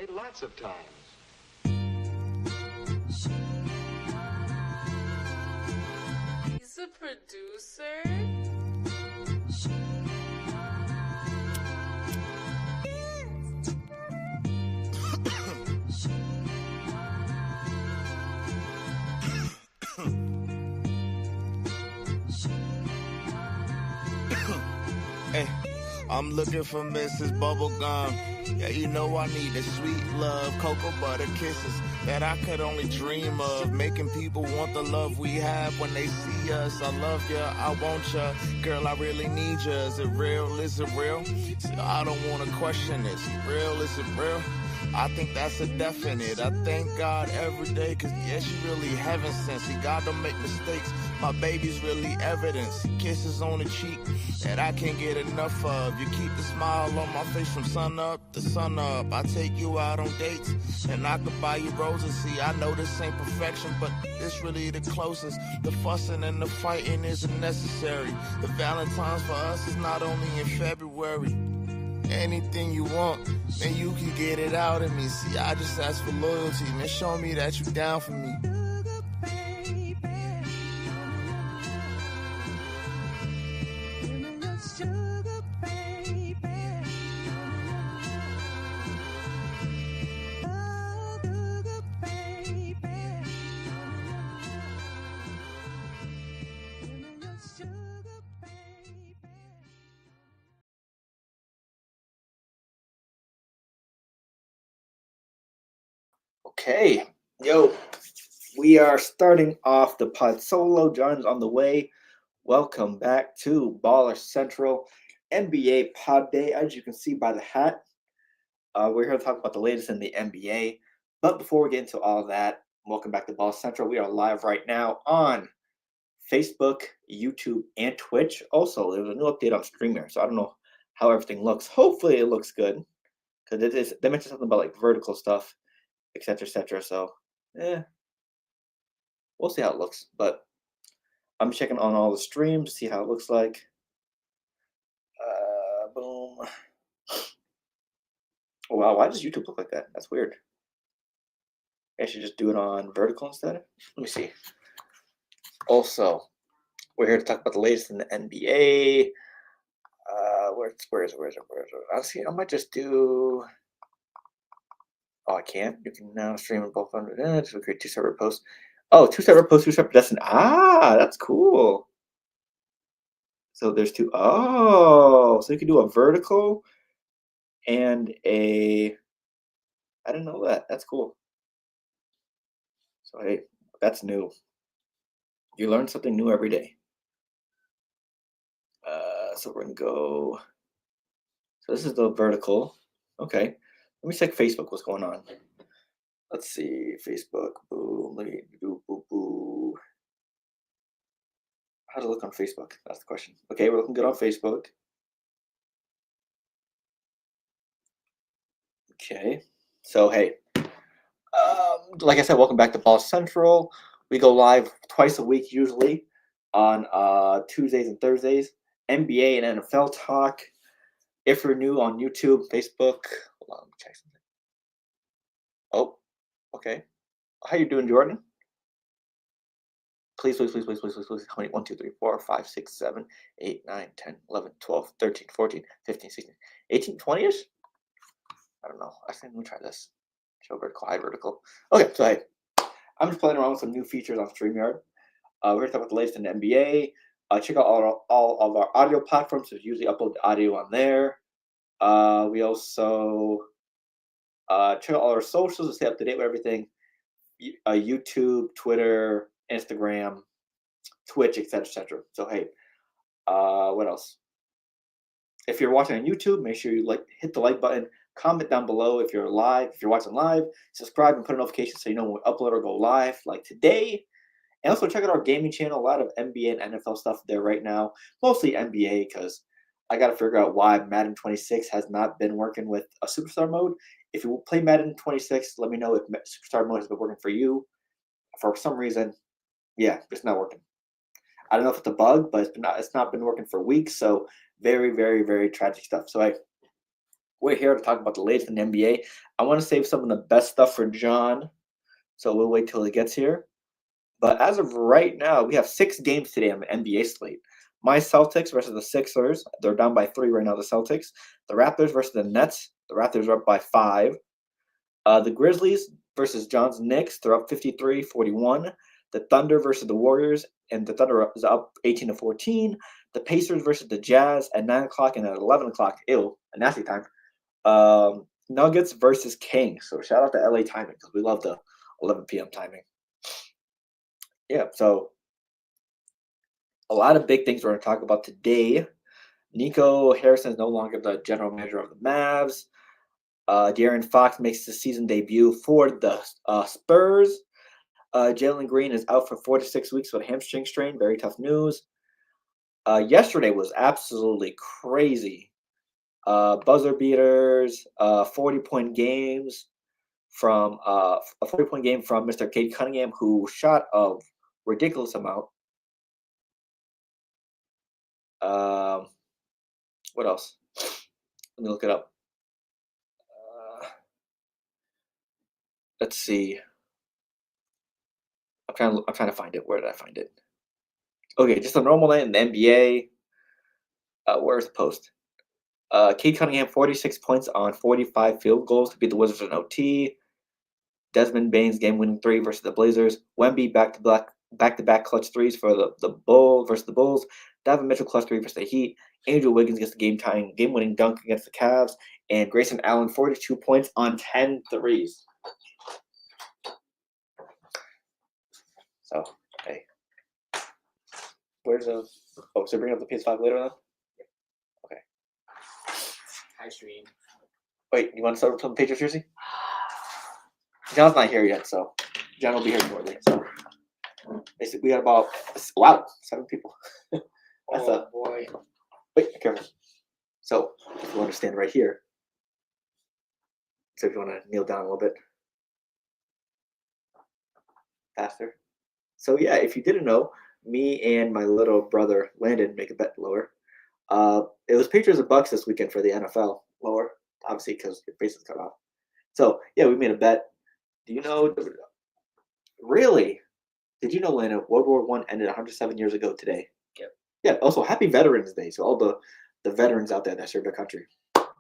way lots of times. He's a producer? Hey, I'm looking for Mrs. Bubblegum. Yeah, you know I need the sweet love, cocoa butter kisses that I could only dream of. Making people want the love we have when they see us. I love ya, I want ya, girl, I really need ya. Is it real? Is it real? See, I don't want to question it. Is it real? Is it real? I think that's a definite. I thank God every day, cause yeah, she really heaven sent. See, God don't make mistakes. My baby's really evidence. Kisses on the cheek that I can't get enough of. You keep the smile on my face from sun up to sun up. I take you out on dates and I could buy you roses. See, I know this ain't perfection, but this really the closest. The fussing and the fighting isn't necessary. The Valentine's for us is not only in February. Anything you want, and you can get it out of me. See, I just ask for loyalty, man. Show me that you down for me. Okay, yo, we are starting off the pod solo. John's on the way. Welcome back to Baller Central NBA Pod Day. As you can see by the hat, we're here to talk about the latest in the NBA. But before we get into all that, welcome back to Baller Central. We are live right now on Facebook, YouTube, and Twitch. Also, there's a new update on Streamer, so I don't know how everything looks. Hopefully, it looks good because they mentioned something about like vertical stuff, etc., etc. So, we'll see how it looks. But I'm checking on all the streams to see how it looks like. Boom. Oh, wow, why does YouTube look like that? That's weird. I should just do it on vertical instead. Let me see. Also, we're here to talk about the latest in the NBA. Where is it? Honestly, I might just do. Oh, I can't. You can now stream in both under. Just create 2 separate posts. Oh, 2 separate posts, 2 separate destinations. Ah, that's cool. So there's 2. Oh, so you can do a vertical and a. I didn't know that. That's cool. So hey, that's new. You learn something new every day. So we're gonna go. So this is the vertical. Okay. Let me check Facebook. What's going on? Let's see. Facebook. Boom. Let me do boo boo. How to look on Facebook? That's the question. Okay, we're looking good on Facebook. Okay. So hey, like I said, welcome back to Ball Central. We go live twice a week usually on Tuesdays and Thursdays. NBA and NFL talk. If you're new on YouTube, Facebook, hold on, let me check something. Oh, okay. How you doing, Jordan? Please. How many? 1, 2, 3, 4, 5, 6, 7, 8, 9, 10, 11, 12, 13, 14, 15, 16, 18, 20-ish? I don't know. I think let me try this. Show vertical, high vertical. Okay, so hey, I'm just playing around with some new features on StreamYard. We're going to talk about the latest in the NBA. Check out all of our audio platforms. So usually upload the audio on there. We also check out all our socials to stay up to date with everything. YouTube, Twitter, Instagram, Twitch, etc., etc. So hey, what else? If you're watching on YouTube, make sure you hit the like button. Comment down below if you're live. If you're watching live, subscribe and put a notification so you know when we upload or go live, like today. And also check out our gaming channel. A lot of NBA and NFL stuff there right now. Mostly NBA because I got to figure out why Madden 26 has not been working with a Superstar mode. If you play Madden 26, let me know if Superstar mode has been working for you. For some reason, yeah, it's not working. I don't know if it's a bug, but it's not been working for weeks. So very, very, very tragic stuff. So we're here to talk about the latest in the NBA. I want to save some of the best stuff for John, so we'll wait till he gets here. But as of right now, we have 6 games today on the NBA slate. My Celtics versus the Sixers. They're down by 3 right now, the Celtics. The Raptors versus the Nets. The Raptors are up by 5. The Grizzlies versus John's Knicks. They're up 53-41. The Thunder versus the Warriors. And the Thunder is up 18-14. The Pacers versus the Jazz at 9 o'clock and at 11 o'clock. Ew, a nasty time. Nuggets versus Kings. So shout out to LA timing because we love the 11 p.m. timing. Yeah, so a lot of big things we're going to talk about today. Nico Harrison is no longer the general manager of the Mavs. DeAaron Fox makes the season debut for the Spurs. Jalen Green is out for 4 to 6 weeks with a hamstring strain. Very tough news. Yesterday was absolutely crazy. Buzzer beaters, 40-point games from a 40-point game from Mr. Cade Cunningham, who shot a ridiculous amount. What else? Let me look it up. Let's see. I'm trying to find it. Where did I find it? Okay, just a normal night in the NBA. Where's the post? Cade Cunningham, 46 points on 45 field goals to beat the Wizards in OT. Desmond Bane's game-winning 3 versus the Blazers. Wemby back-to-back clutch 3s for the Bulls versus the Bulls. Donovan Mitchell clutch 3 versus the Heat. Andrew Wiggins gets the game-winning dunk against the Cavs. And Grayson Allen, 42 points on 10 threes. So, hey. Where's the... Oh, so bring up the PS5 later then? Okay. Hi, stream. Wait, you want to start with the Patriots jersey? John's not here yet, so John will be here shortly. So basically, we got about 7 people. That's boy. Wait, careful. So if you want to stand right here, so if you want to kneel down a little bit faster. So yeah, if you didn't know, me and my little brother Landon make a bet lower. It was Patriots and Bucks this weekend for the NFL lower, obviously because your face is cut off. So yeah, we made a bet. Do you know? Really? Did you know, Landon, World War I ended 107 years ago today? Yep. Yeah. Also, happy Veterans Day to all the veterans out there that served their country.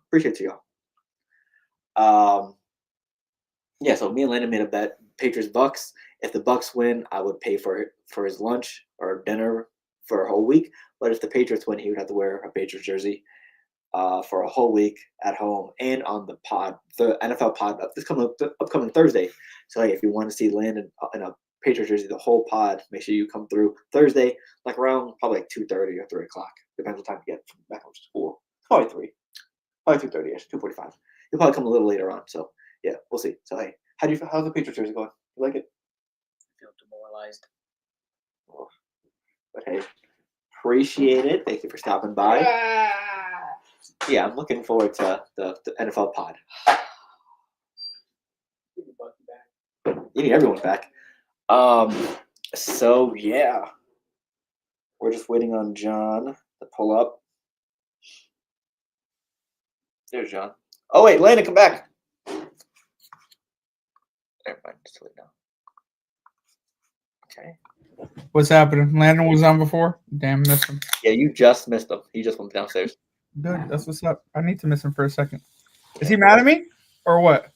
Appreciate you all. Yeah. So me and Landon made a bet. Patriots Bucks. If the Bucks win, I would pay for his lunch or dinner for a whole week. But if the Patriots win, he would have to wear a Patriots jersey for a whole week at home and on the pod, the NFL pod this upcoming Thursday. So hey, if you want to see Landon in a Patriots jersey, the whole pod, make sure you come through Thursday, like around probably like 2:30 or 3 o'clock. Depends what time you get back from school. Probably 3. Probably 2:30ish, 2:45. You'll probably come a little later on. So yeah, we'll see. So hey, how's the Patriots jersey going? You like it? I feel demoralized. Oh, but hey, appreciate it. Thank you for stopping by. Yeah, I'm looking forward to the NFL pod. You need everyone back. So yeah, we're just waiting on John to pull up. There's John. Oh wait, Landon, come back. Never mind, just wait now. Okay. What's happening? Landon was on before? Damn, missed him. Yeah, you just missed him. He just went downstairs. Good, that's what's up. I need to miss him for a second. Is he mad at me or what?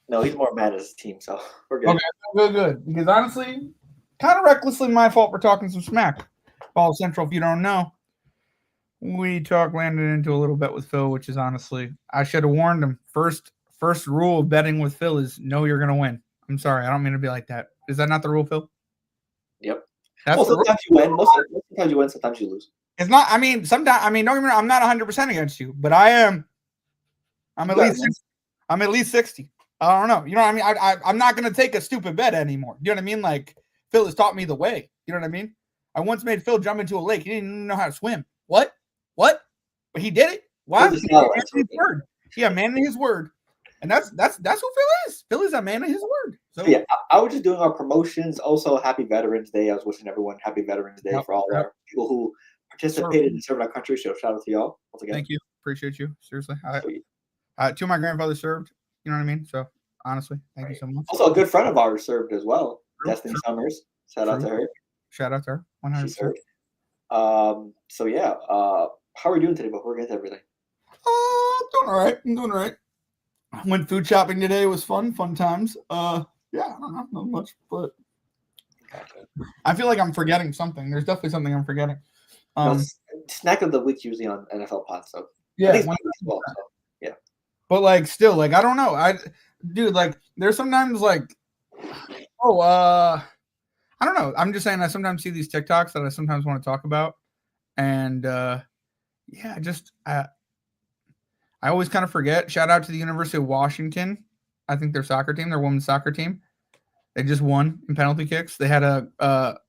No, he's more mad at his team, so we're good. Okay, good. Because honestly, kind of recklessly my fault for talking some smack. Ball Central, if you don't know, we talked Landon into a little bet with Phil, which is honestly, I should have warned him. First rule of betting with Phil is know you're going to win. I'm sorry, I don't mean to be like that. Is that not the rule, Phil? Yep. That's well, sometimes you win. Sometimes you win, sometimes you lose. It's not. I mean, sometimes. I mean, don't get me wrong. I'm not 100% against you, but I am. I'm at least 60. I don't know. You know what I mean? I'm not going to take a stupid bet anymore. You know what I mean? Like Phil has taught me the way. You know what I mean? I once made Phil jump into a lake. He didn't even know how to swim. What? But he did it. Why? Man his word. Yeah, man of his word. And that's who Phil is. Phil is a man of his word. So yeah, I was just doing our promotions. Also, happy Veterans Day. I was wishing everyone happy Veterans Day for all our people who participated and served our country. So shout out to y'all once again. Thank you. Appreciate you. Seriously. Sweet. Two of my grandfathers served. You know what I mean? So honestly, thank you so much. Also, a good friend of ours served as well. True, Destiny true. Summers. Shout out to her. Shout out to her. 100%. She served. So yeah. How are we doing today before we get to everything? Doing all right. I'm doing all right. Went food shopping today. It was fun times. Yeah, I don't know, not much, but Gotcha. I feel like I'm forgetting something. There's definitely something I'm forgetting. Snack of the week usually on NFL Pod. So Yeah, I think it's as well, so, yeah. But like, still, like, I don't know. Dude, like, there's sometimes like, I don't know. I'm just saying, I sometimes see these TikToks that I sometimes want to talk about, and yeah, I always kind of forget. Shout out to the University of Washington. I think their soccer team, their women's soccer team, they just won in penalty kicks. They had a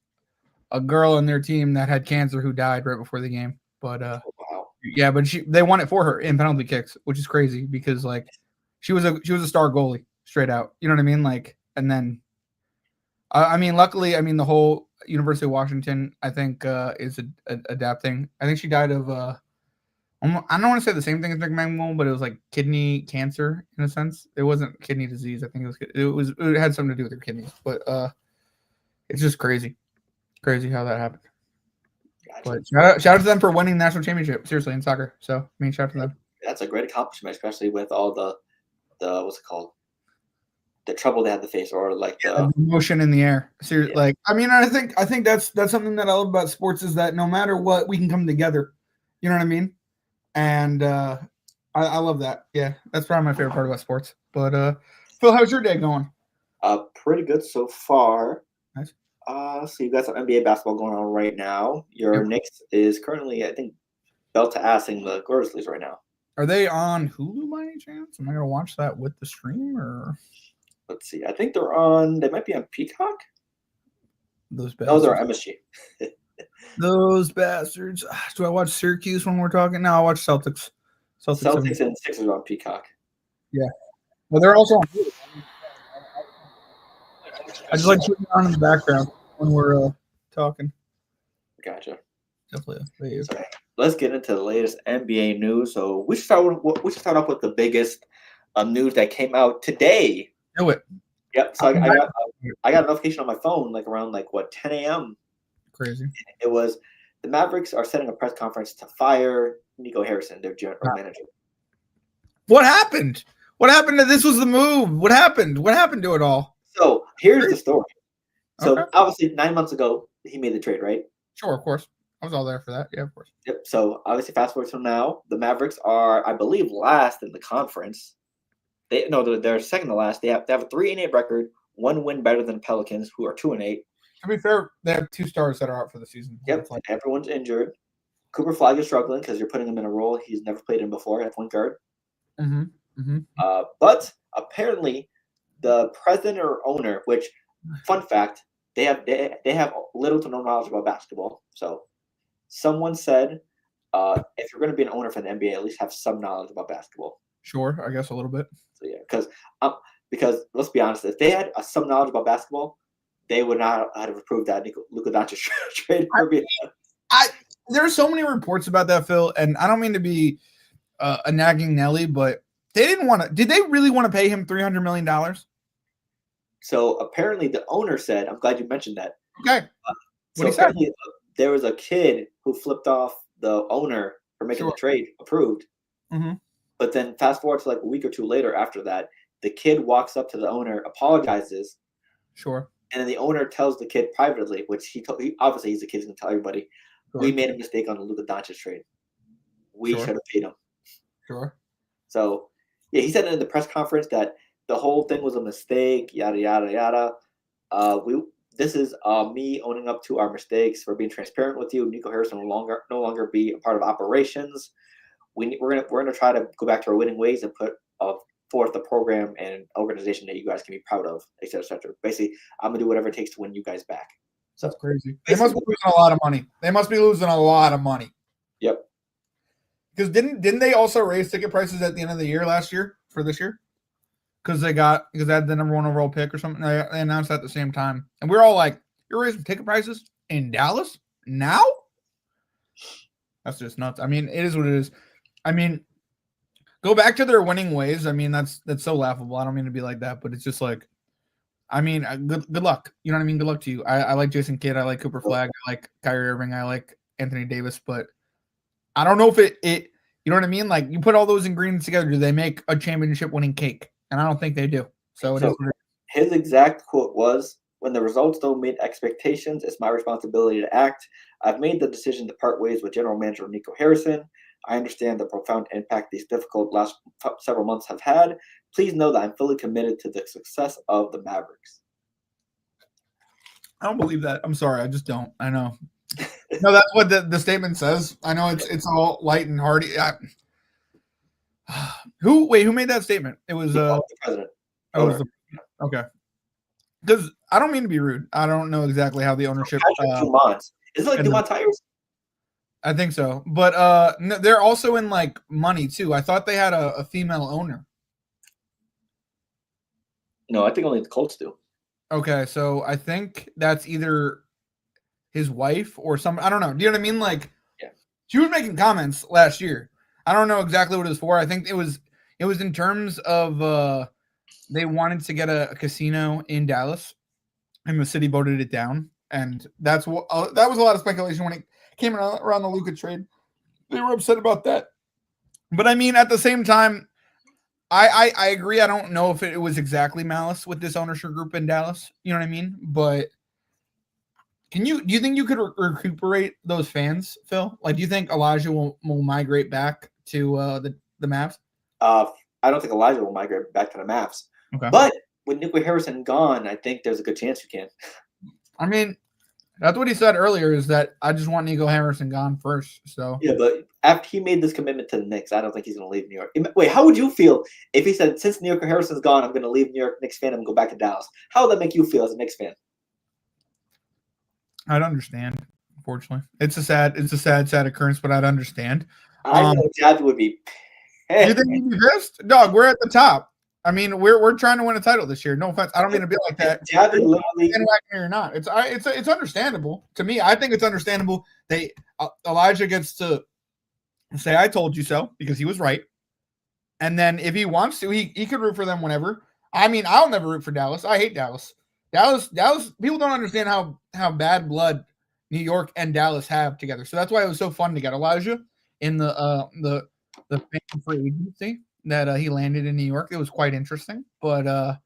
girl on their team that had cancer who died right before the game. But Wow. yeah, but they won it for her in penalty kicks, which is crazy because like she was a star goalie straight out. You know what I mean? Like, and then I mean, luckily, I mean the whole University of Washington, I think is adapting. I think she died of I don't want to say the same thing as McMahon, but it was like kidney cancer in a sense. It wasn't kidney disease. I think it had something to do with her kidneys. But it's just crazy how that happened. Gotcha. But shout out to them for winning the national championship, seriously, in soccer. So I mean, shout out to them. That's a great accomplishment, especially with all the what's it called? The trouble they had to face, or like The emotion in the air. Seriously, Yeah. like I mean, I think that's something that I love about sports is that no matter what, we can come together. You know what I mean? And I love that. Yeah, that's probably my favorite part about sports. But Phil, how's your day going? pretty good so far. Nice. So you got some NBA basketball going on right now. Your Knicks is currently, I think, belt to assing the Grizzlies right now. Are they on Hulu by any chance? Am I gonna watch that with the stream or? Let's see. I think they might be on Peacock. Those No, bastards. they're on MSG. Those bastards. Do I watch Syracuse when we're talking? No, I watch Celtics. Celtics and Sixers are on Peacock. Yeah. Well, they're also on Hulu. I just like putting it on in the background when we're talking. Gotcha. Definitely. So, let's get into the latest NBA news. So we should start off with the biggest news that came out today. Do it. Yep. So I got a notification on my phone around 10 a.m. Crazy. It was the Mavericks are setting a press conference to fire Nico Harrison, their general manager. What happened? What happened to this was the move? What happened? What happened to it all? So here's the story. So Okay. obviously 9 months ago he made the trade, right? Sure, of course. I was all there for that. Yeah, of course. Yep. So obviously fast forward to now, the Mavericks are, I believe, last in the conference. They're second to last. They have a 3-8 record, one win better than the Pelicans, who are 2-8. To be fair, they have 2 stars that are out for the season. Yep. Everyone's injured. Cooper Flag is struggling because you're putting him in a role he's never played in before at point guard. But apparently, the president or owner, which, fun fact, they have little to no knowledge about basketball. So, someone said, if you're going to be an owner for the NBA, at least have some knowledge about basketball. Sure, I guess a little bit. So yeah, because let's be honest, if they had some knowledge about basketball, they would not have approved that Luka Doncic trade. There's so many reports about that, Phil, and I don't mean to be a nagging Nelly, but they didn't want to. Did they really want to pay him $300 million? So apparently, the owner said, "I'm glad you mentioned that." Okay. So apparently, there was a kid who flipped off the owner for making the trade approved. Mm-hmm. But then fast forward to a week or two later after that, the kid walks up to the owner, apologizes. Sure. And then the owner tells the kid privately, which obviously he's a kid, he's going to tell everybody, we made a mistake on the Luka Doncic trade. We should have paid him. Sure. So, yeah, he said in the press conference that the whole thing was a mistake, yada, yada, yada. This is me owning up to our mistakes. We're being transparent with you. Nico Harrison will no longer be a part of operations. We're gonna try to go back to our winning ways and put forth a program and organization that you guys can be proud of, et cetera, et cetera. Basically, I'm gonna do whatever it takes to win you guys back. So that's crazy. They must be losing a lot of money. Yep. Because didn't they also raise ticket prices at the end of the year last year for this year? Because they had the number 1 overall pick or something. They announced that at the same time, and we're all like, "You're raising ticket prices in Dallas now?" That's just nuts. I mean, it is what it is. I mean, go back to their winning ways. I mean, that's so laughable. I don't mean to be like that, but it's just like, I mean, good luck. You know what I mean? Good luck to you. I like Jason Kidd. I like Cooper Flagg. I like Kyrie Irving. I like Anthony Davis. But I don't know if it you know what I mean? Like, you put all those ingredients together, do they make a championship winning cake? And I don't think they do. So his exact quote was, "When the results don't meet expectations, it's my responsibility to act. I've made the decision to part ways with General Manager Nico Harrison. I understand the profound impact these difficult last several months have had. Please know that I'm fully committed to the success of the Mavericks." I don't believe that. I'm sorry. I just don't. I know. No, that's what the statement says. I know it's all light and hearty. Who made that statement? It was the president. Okay. Because I don't mean to be rude. I don't know exactly how the ownership. Dumont. Is it like Dumont Tires? I think so, but no, they're also in like money too. I thought they had a female owner. No, I think only the Colts do. Okay, so I think that's either his wife or some. I don't know. Do you know what I mean? Like, yeah, she was making comments last year. I don't know exactly what it was for. I think it was in terms of they wanted to get a casino in Dallas, and the city voted it down, and that's what that was a lot of speculation when it came around the Luka trade. They were upset about that, but I mean, at the same time, I agree. I don't know if it was exactly malice with this ownership group in Dallas. You know what I mean? But do you think you could recuperate those fans, Phil? Like, do you think Elijah will migrate back to the Mavs? I don't think Elijah will migrate back to the Mavs. Okay. But with Nico Harrison gone, I think there's a good chance you can. I mean, that's what he said earlier, is that I just want Nico Harrison gone first. So yeah, but after he made this commitment to the Knicks, I don't think he's going to leave New York. Wait, how would you feel if he said, since Nico Harrison's gone, I'm going to leave New York Knicks fan and go back to Dallas? How would that make you feel as a Knicks fan? I'd understand. Unfortunately, it's a sad occurrence, but I'd understand. I know Javi would be pissed. You think he'd be pissed? Dog, we're at the top. I mean, we're trying to win a title this year. No offense. I don't mean to be like that. Javi literally or not. It's understandable. To me, I think it's understandable that Elijah gets to say, I told you so, because he was right. And then if he wants to, he could root for them whenever. I mean, I'll never root for Dallas. I hate Dallas. Dallas, people don't understand how bad blood New York and Dallas have together. So that's why it was so fun to get Elijah in the free agency that he landed in New York. It was quite interesting, but I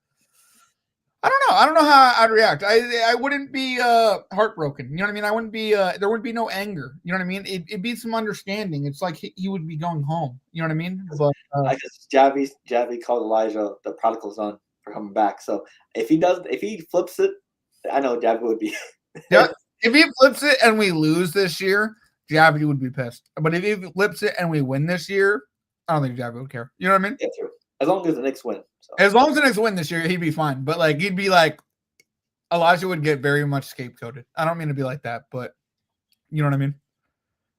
don't know how I'd react. I wouldn't be heartbroken. You know what I mean? I wouldn't be there would be no anger. You know what I mean? It'd be some understanding. It's like he would be going home. You know what I mean? But I guess Javi called Elijah the prodigal son for coming back. So if he flips it, I know Javi would be. Yeah, if he flips it and we lose this year, Javi would be pissed. But if he flips it and we win this year, I don't think Javi would care. You know what I mean? Yeah, true. As long as the Knicks win. So. As long as the Knicks win this year, he'd be fine. But like, he'd be like, Elijah would get very much scapegoated. I don't mean to be like that, but you know what I mean?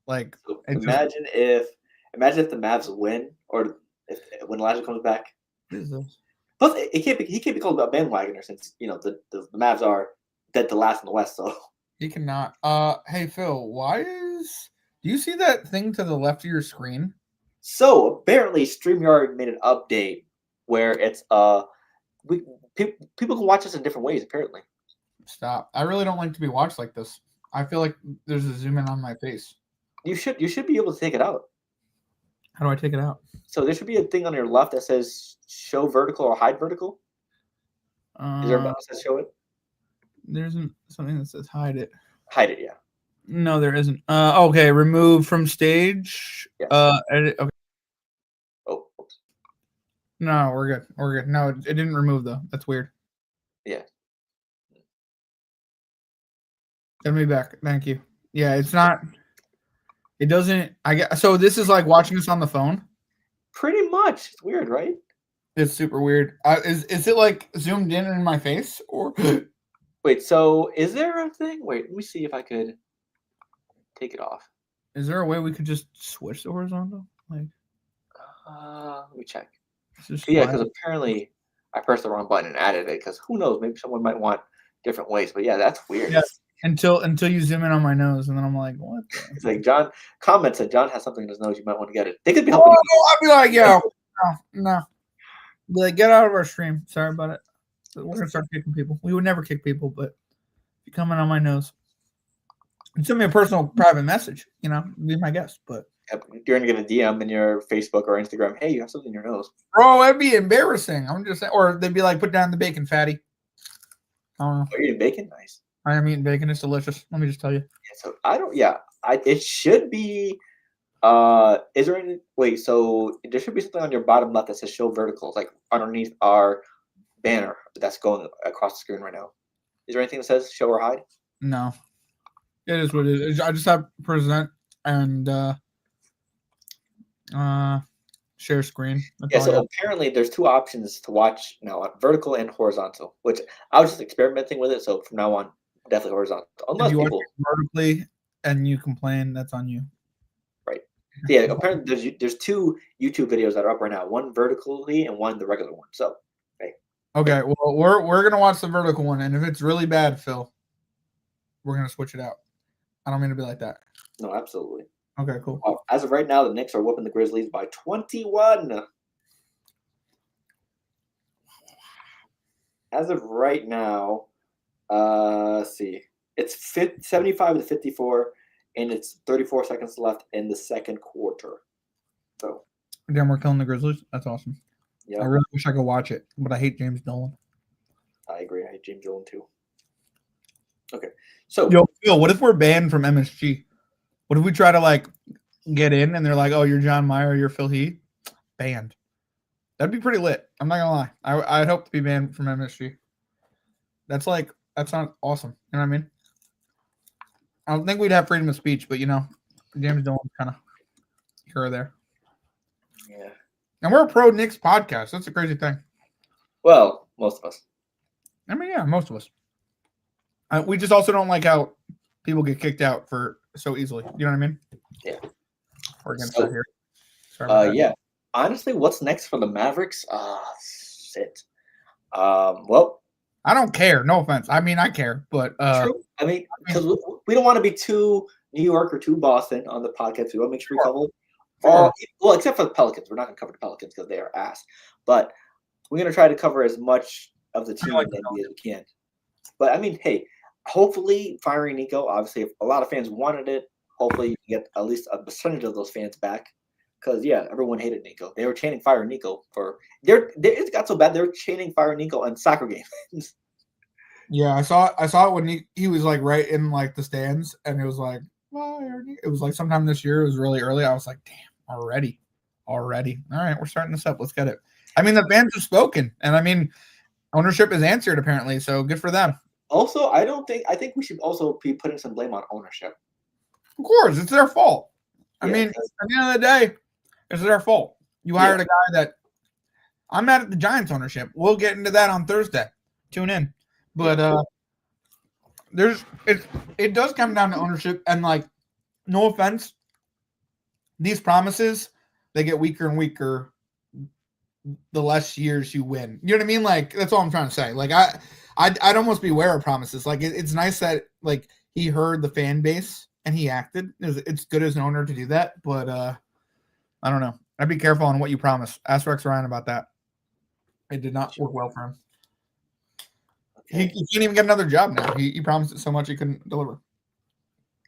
Like, so imagine if the Mavs win, or when Elijah comes back. Plus, he can't be called a bandwagoner, since the Mavs are dead to last in the West. So he cannot. Hey Phil, do you see that thing to the left of your screen? So apparently, StreamYard made an update where it's people can watch us in different ways. Apparently, stop. I really don't like to be watched like this. I feel like there's a zoom in on my face. You should be able to take it out. How do I take it out? So there should be a thing on your left that says show vertical or hide vertical. Is there a button that says show it? There isn't something that says hide it. Hide it, yeah. No, there isn't. Okay, remove from stage. Yes. Edit. Okay. Oh, oops. No, we're good. We're good. No, it didn't remove though. That's weird. Yeah. Get me back. Thank you. Yeah, it's not. It doesn't. So this is like watching us on the phone. Pretty much. It's weird, right? It's super weird. Is it like zoomed in my face or? Wait. So is there a thing? Wait. Let me see if I could take it off. Is there a way we could just switch to horizontal? Like, let me check. Yeah, because apparently I pressed the wrong button and added it. Because who knows? Maybe someone might want different ways. But yeah, that's weird. Yeah. until you zoom in on my nose, and then I'm like, what? It's like John comments that John has something in his nose. You might want to get it. They could be Oh, helping you. I'll be like, yo, no. Be like, get out of our stream. Sorry about it. We're gonna start kicking people. We would never kick people, but if you come in on my nose, and send me a personal private message. Be my guest. But You're gonna get a DM in your Facebook or Instagram. Hey, you have something in your nose. bro, that'd be embarrassing. I'm just saying, or they'd be like, put down the bacon, fatty. I don't know. Are you eating bacon? Nice. I am eating bacon. It's delicious. Let me just tell you. Yeah, so I don't. Yeah, it should be. Is there any? Wait, so there should be something on your bottom left that says "Show Verticals," like underneath our banner that's going across the screen right now. Is there anything that says "Show or Hide"? No, it is what it is. I just have present and share screen. That's Yeah. all I So got. apparently, there's two options to watch now: vertical and horizontal. Which I was just experimenting with it. So from now on, definitely horizontal. Unless If you watch people. it vertically and you complain, that's on you. Right. Yeah. Apparently, there's two YouTube videos that are up right now. One vertically and one the regular one. So. Okay, well, we're gonna watch the vertical one, and if it's really bad, Phil, we're gonna switch it out. I don't mean to be like that. No, absolutely. Okay, cool. As of right now, the Knicks are whooping the Grizzlies by 21. As of right now, let's see. It's 75-54, and it's 34 seconds left in the second quarter. So, Damn, we're killing the Grizzlies. That's awesome. yeah, I really wish I could watch it, but I hate James Dolan. I agree. I hate James Dolan too. Okay, so Yo, Phil, what if we're banned from MSG? What if we try to get in and they're like, "Oh, you're John Meyer, you're Phil Heath," banned? That'd be pretty lit. I'm not gonna lie. I'd hope to be banned from MSG. That's not awesome. You know what I mean? I don't think we'd have freedom of speech, but James Dolan's kind of here or there. yeah. And we're a pro Knicks podcast. That's a crazy thing. Well, most of us. I mean, yeah, most of us. We just also don't like how people get kicked out for so easily. You know what I mean? Yeah. We're against So, that here. Sorry about that. Yeah. Honestly, what's next for the Mavericks? Shit. Well, I don't care. No offense. I mean, I care, but true. I mean, because we don't want to be too New York or too Boston on the podcast. We want to make sure we cover. Well, except for the Pelicans, we're not going to cover the Pelicans because they are ass. But we're going to try to cover as much of the team in the NBA as we can. But I mean, hey, hopefully firing Nico. Obviously, if a lot of fans wanted it, hopefully you can get at least a percentage of those fans back. Because everyone hated Nico. They were chanting "Fire Nico" for. It got so bad they were chanting "Fire Nico" on soccer games. Yeah, I saw it when he was right in the stands, and it was like, fire Nico. It was sometime this year. It was really early. I was like, damn, already. All right, we're starting this up. Let's get it. I mean, the fans have spoken, and I mean, ownership has answered apparently. So good for them. Also, I think we should also be putting some blame on ownership. Of course, it's their fault. I Yeah, mean, at the end of the day, it's their fault. You hired a guy that I'm mad at the Giants ownership. We'll get into that on Thursday. Tune in. But it does come down to ownership, and no offense, these promises, they get weaker and weaker the less years you win. You know what I mean? That's all I'm trying to say. I'd almost beware of promises. It's nice that he heard the fan base and he acted. It's good as an owner to do that, but I don't know. I'd be careful on what you promise. Ask Rex Ryan about that. It did not work well for him. Okay. He can't even get another job now. He promised it so much he couldn't deliver.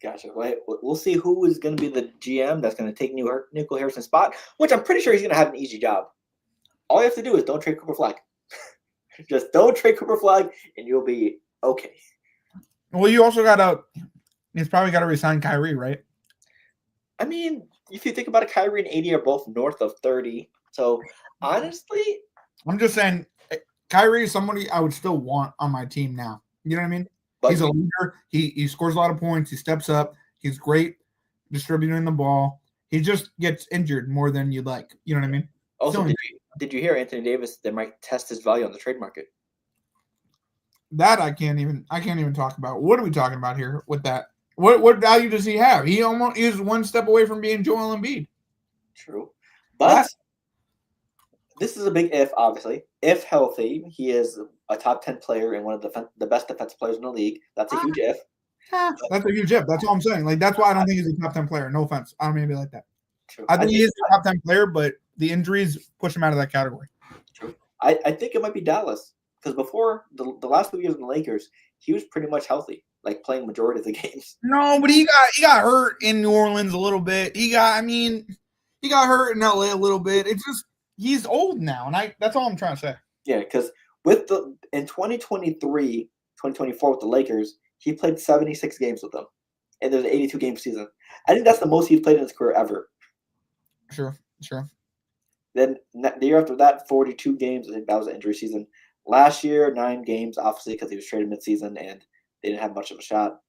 Gotcha. We'll see who is going to be the GM that's going to take Nico Harrison's spot, which I'm pretty sure he's going to have an easy job. All you have to do is don't trade Cooper Flag. Just don't trade Cooper Flag, and you'll be okay. Well, you also he's probably got to resign Kyrie, right? I mean, if you think about it, Kyrie and AD are both north of 30. So, honestly, I'm just saying, Kyrie is somebody I would still want on my team now. You know what I mean? but He's a leader. He scores a lot of points. He steps up. He's great distributing the ball. He just gets injured more than you'd like. You know what I mean? also, did you hear Anthony Davis? They might test his value on the trade market. That I can't even talk about. What are we talking about here with that? What value does he have? He almost is one step away from being Joel Embiid. True. But this is a big if, obviously. If healthy, he is a top 10 player and one of the best defensive players in the league. That's a huge if. Yeah, that's a huge if. That's all I'm saying. Like that's why I don't think he's a top 10 player. No offense. I don't mean to be like that. True. I think he is a top 10 player, but the injuries push him out of that category. True. I think it might be Dallas because before the last 2 years in the Lakers, he was pretty much healthy, like playing majority of the games. No, but he got hurt in New Orleans a little bit. He got hurt in LA a little bit. It's just he's old now, and that's all I'm trying to say. Yeah, because in 2023, 2024 with the Lakers, he played 76 games with them, and there's an 82 game season. I think that's the most he's played in his career ever. Sure. Then the year after that, 42 games. I think that was an injury season. Last year, 9 games, obviously because he was traded midseason and they didn't have much of a shot.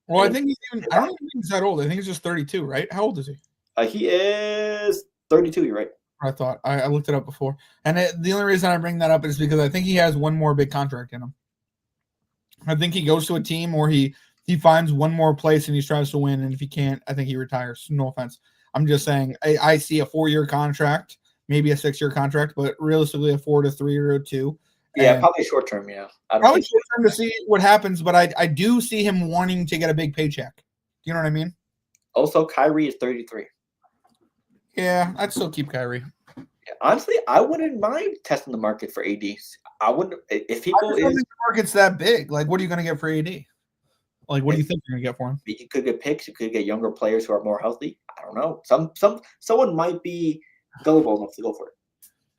Well, I think I don't even think he's that old. I think he's just 32, right? How old is he? He is 32. You're right. I thought I looked it up before, and the only reason I bring that up is because I think he has one more big contract in him. I think he goes to a team or he finds one more place and he tries to win, and if he can't, I think he retires. No offense. I'm just saying I see a 4-year contract, maybe a 6-year contract, but realistically a 4 to 3 or 2. Yeah, probably short term. Yeah, probably short term to see what happens, but I do see him wanting to get a big paycheck. Do you know what I mean? Also, Kyrie is 33. Yeah, I'd still keep Kyrie. Yeah, honestly, I wouldn't mind testing the market for AD. I wouldn't if people. I don't think the market's that big. Like, what are you going to get for AD? Like, what do you think you're going to get for him? You could get picks. You could get younger players who are more healthy. I don't know. Someone might be gullible enough to go for it.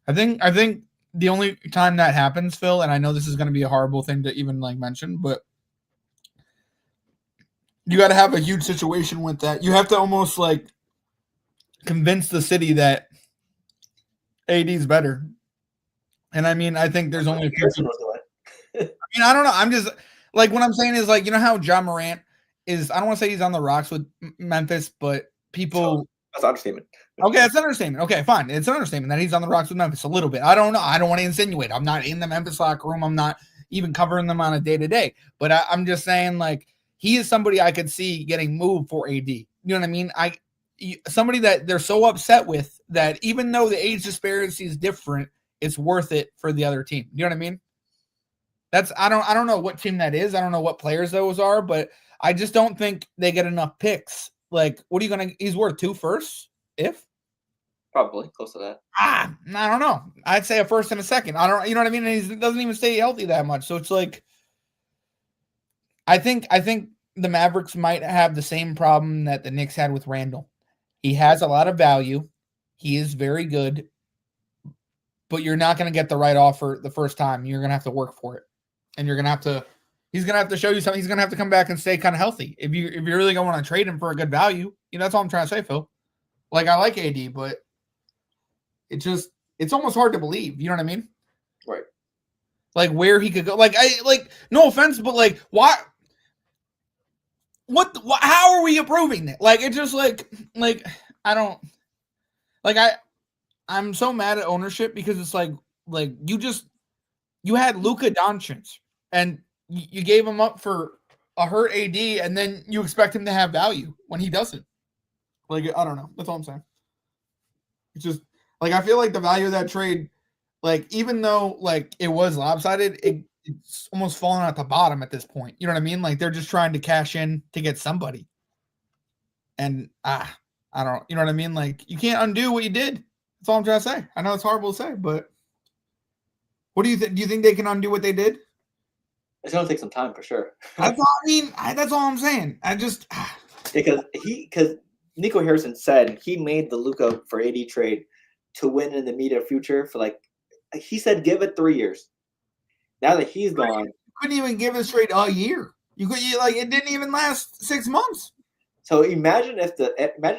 I think the only time that happens, Phil, and I know this is going to be a horrible thing to even like mention, but you got to have a huge situation with that. You have to almost like convince the city that AD's better. And I mean, I think there's only a few people. I mean, I don't know. I'm just like, what I'm saying is like, you know how John Morant is, I don't want to say he's on the rocks with Memphis, but people. That's an understatement. Okay, that's an understatement. Okay, fine. It's an understatement that he's on the rocks with Memphis a little bit. I don't know. I don't want to insinuate. I'm not in the Memphis locker room. I'm not even covering them on a day-to-day. But I'm just saying, like, he is somebody I could see getting moved for AD. You know what I mean? Somebody that they're so upset with that even though the age disparity is different, it's worth it for the other team. You know what I mean? I don't know what team that is. I don't know what players those are, but I just don't think they get enough picks. Like, what are you going to – he's worth 2 firsts, if? Probably, close to that. I don't know. I'd say a first and a second. I don't – you know what I mean? And he doesn't even stay healthy that much. So it's like – I think the Mavericks might have the same problem that the Knicks had with Randall. He has a lot of value. He is very good. But you're not going to get the right offer the first time. You're going to have to work for it. And you're going to have to – he's going to have to show you something. He's going to have to come back and stay kind of healthy. If you're really going to want to trade him for a good value, that's all I'm trying to say, Phil. Like, I like AD, but it's almost hard to believe. You know what I mean? Right. Like, where he could go. Like, no offense, but like, why? How are we approving it? Like, it's just like I don't like. I'm so mad at ownership because it's like you had Luka Doncic and you gave him up for a hurt AD, and then you expect him to have value when he doesn't. Like, I don't know. That's all I'm saying. It's just like I feel like the value of that trade, like even though like it was lopsided, it's almost falling at the bottom at this point. You know what I mean? Like they're just trying to cash in to get somebody. And I don't. You know what I mean? Like you can't undo what you did. That's all I'm trying to say. I know it's horrible to say, but what do you think? Do you think they can undo what they did? It's gonna take some time for sure. That's all I mean. That's all I'm saying. I just because Nico Harrison said he made the Luka for AD trade to win in the immediate future for like he said give it 3 years. Now that he's gone, you couldn't even give this trade a year. You like it didn't even last 6 months. So imagine if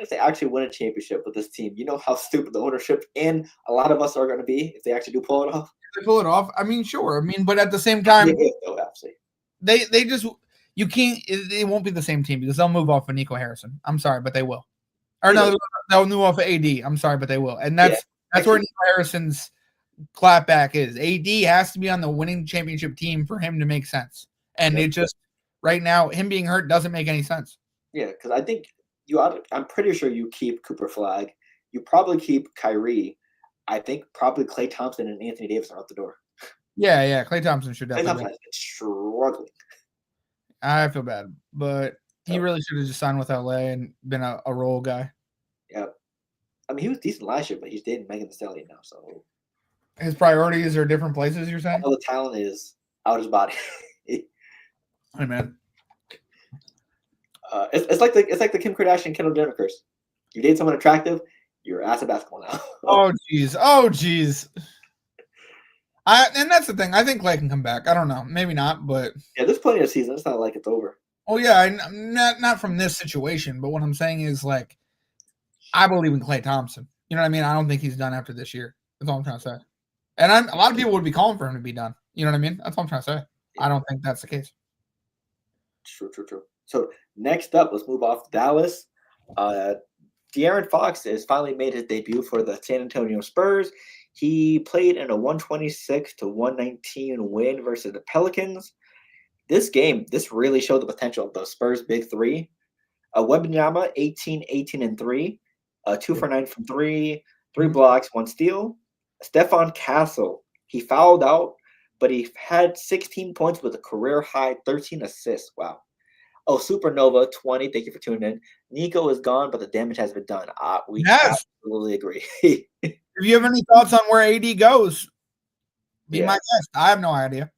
they actually win a championship with this team. You know how stupid the ownership and a lot of us are going to be if they actually do pull it off. They pull it off. I mean, sure. I mean, but at the same time, they just you can't. It won't be the same team because they'll move off of Nico Harrison. I'm sorry, but they will. Or no, they'll move off of AD. I'm sorry, but they will. And that's where Nico Harrison's clapback is. AD has to be on the winning championship team for him to make sense. And it just right now, him being hurt doesn't make any sense. Yeah, because I think I'm pretty sure you keep Cooper Flag. You probably keep Kyrie. I think probably Klay Thompson and Anthony Davis are out the door. Yeah. Klay Thompson should definitely. Klay Thompson has been struggling. I feel bad, but he So- really should have just signed with LA and been a role guy. Yeah. I mean, he was decent last year, but he's dating Megan Thee Stallion now, so His priorities are different places. You're saying? all the talent is out his body. Hey man, It's like the Kim Kardashian Kendall Jenner curse. You date someone attractive, you're ass at basketball now. oh jeez. And that's the thing. I think Clay can come back. I don't know, maybe not, but Yeah, there's plenty of season. It's not like it's over. oh yeah, not from this situation. But what I'm saying is like, I believe in Clay Thompson. You know what I mean? I don't think he's done after this year. That's all I'm trying to say. And a lot of people would be calling for him to be done. You know what I mean? That's all I'm trying to say. I don't think that's the case. True. So next up, let's move off to Dallas. DeAaron Fox has finally made his debut for the San Antonio Spurs. He played in a 126-119 win versus the Pelicans. This really showed the potential of the Spurs' big three. Wembanyama, 18, 18, and 3. 2 for 9 from 3. 3 blocks, 1 steal. Stephon Castle, he fouled out, but he had 16 points with a career-high 13 assists. Wow. Oh, Supernova, 20. Thank you for tuning in. Nico is gone, but the damage has been done. We absolutely agree. If you have any thoughts on where AD goes, be my guest. I have no idea.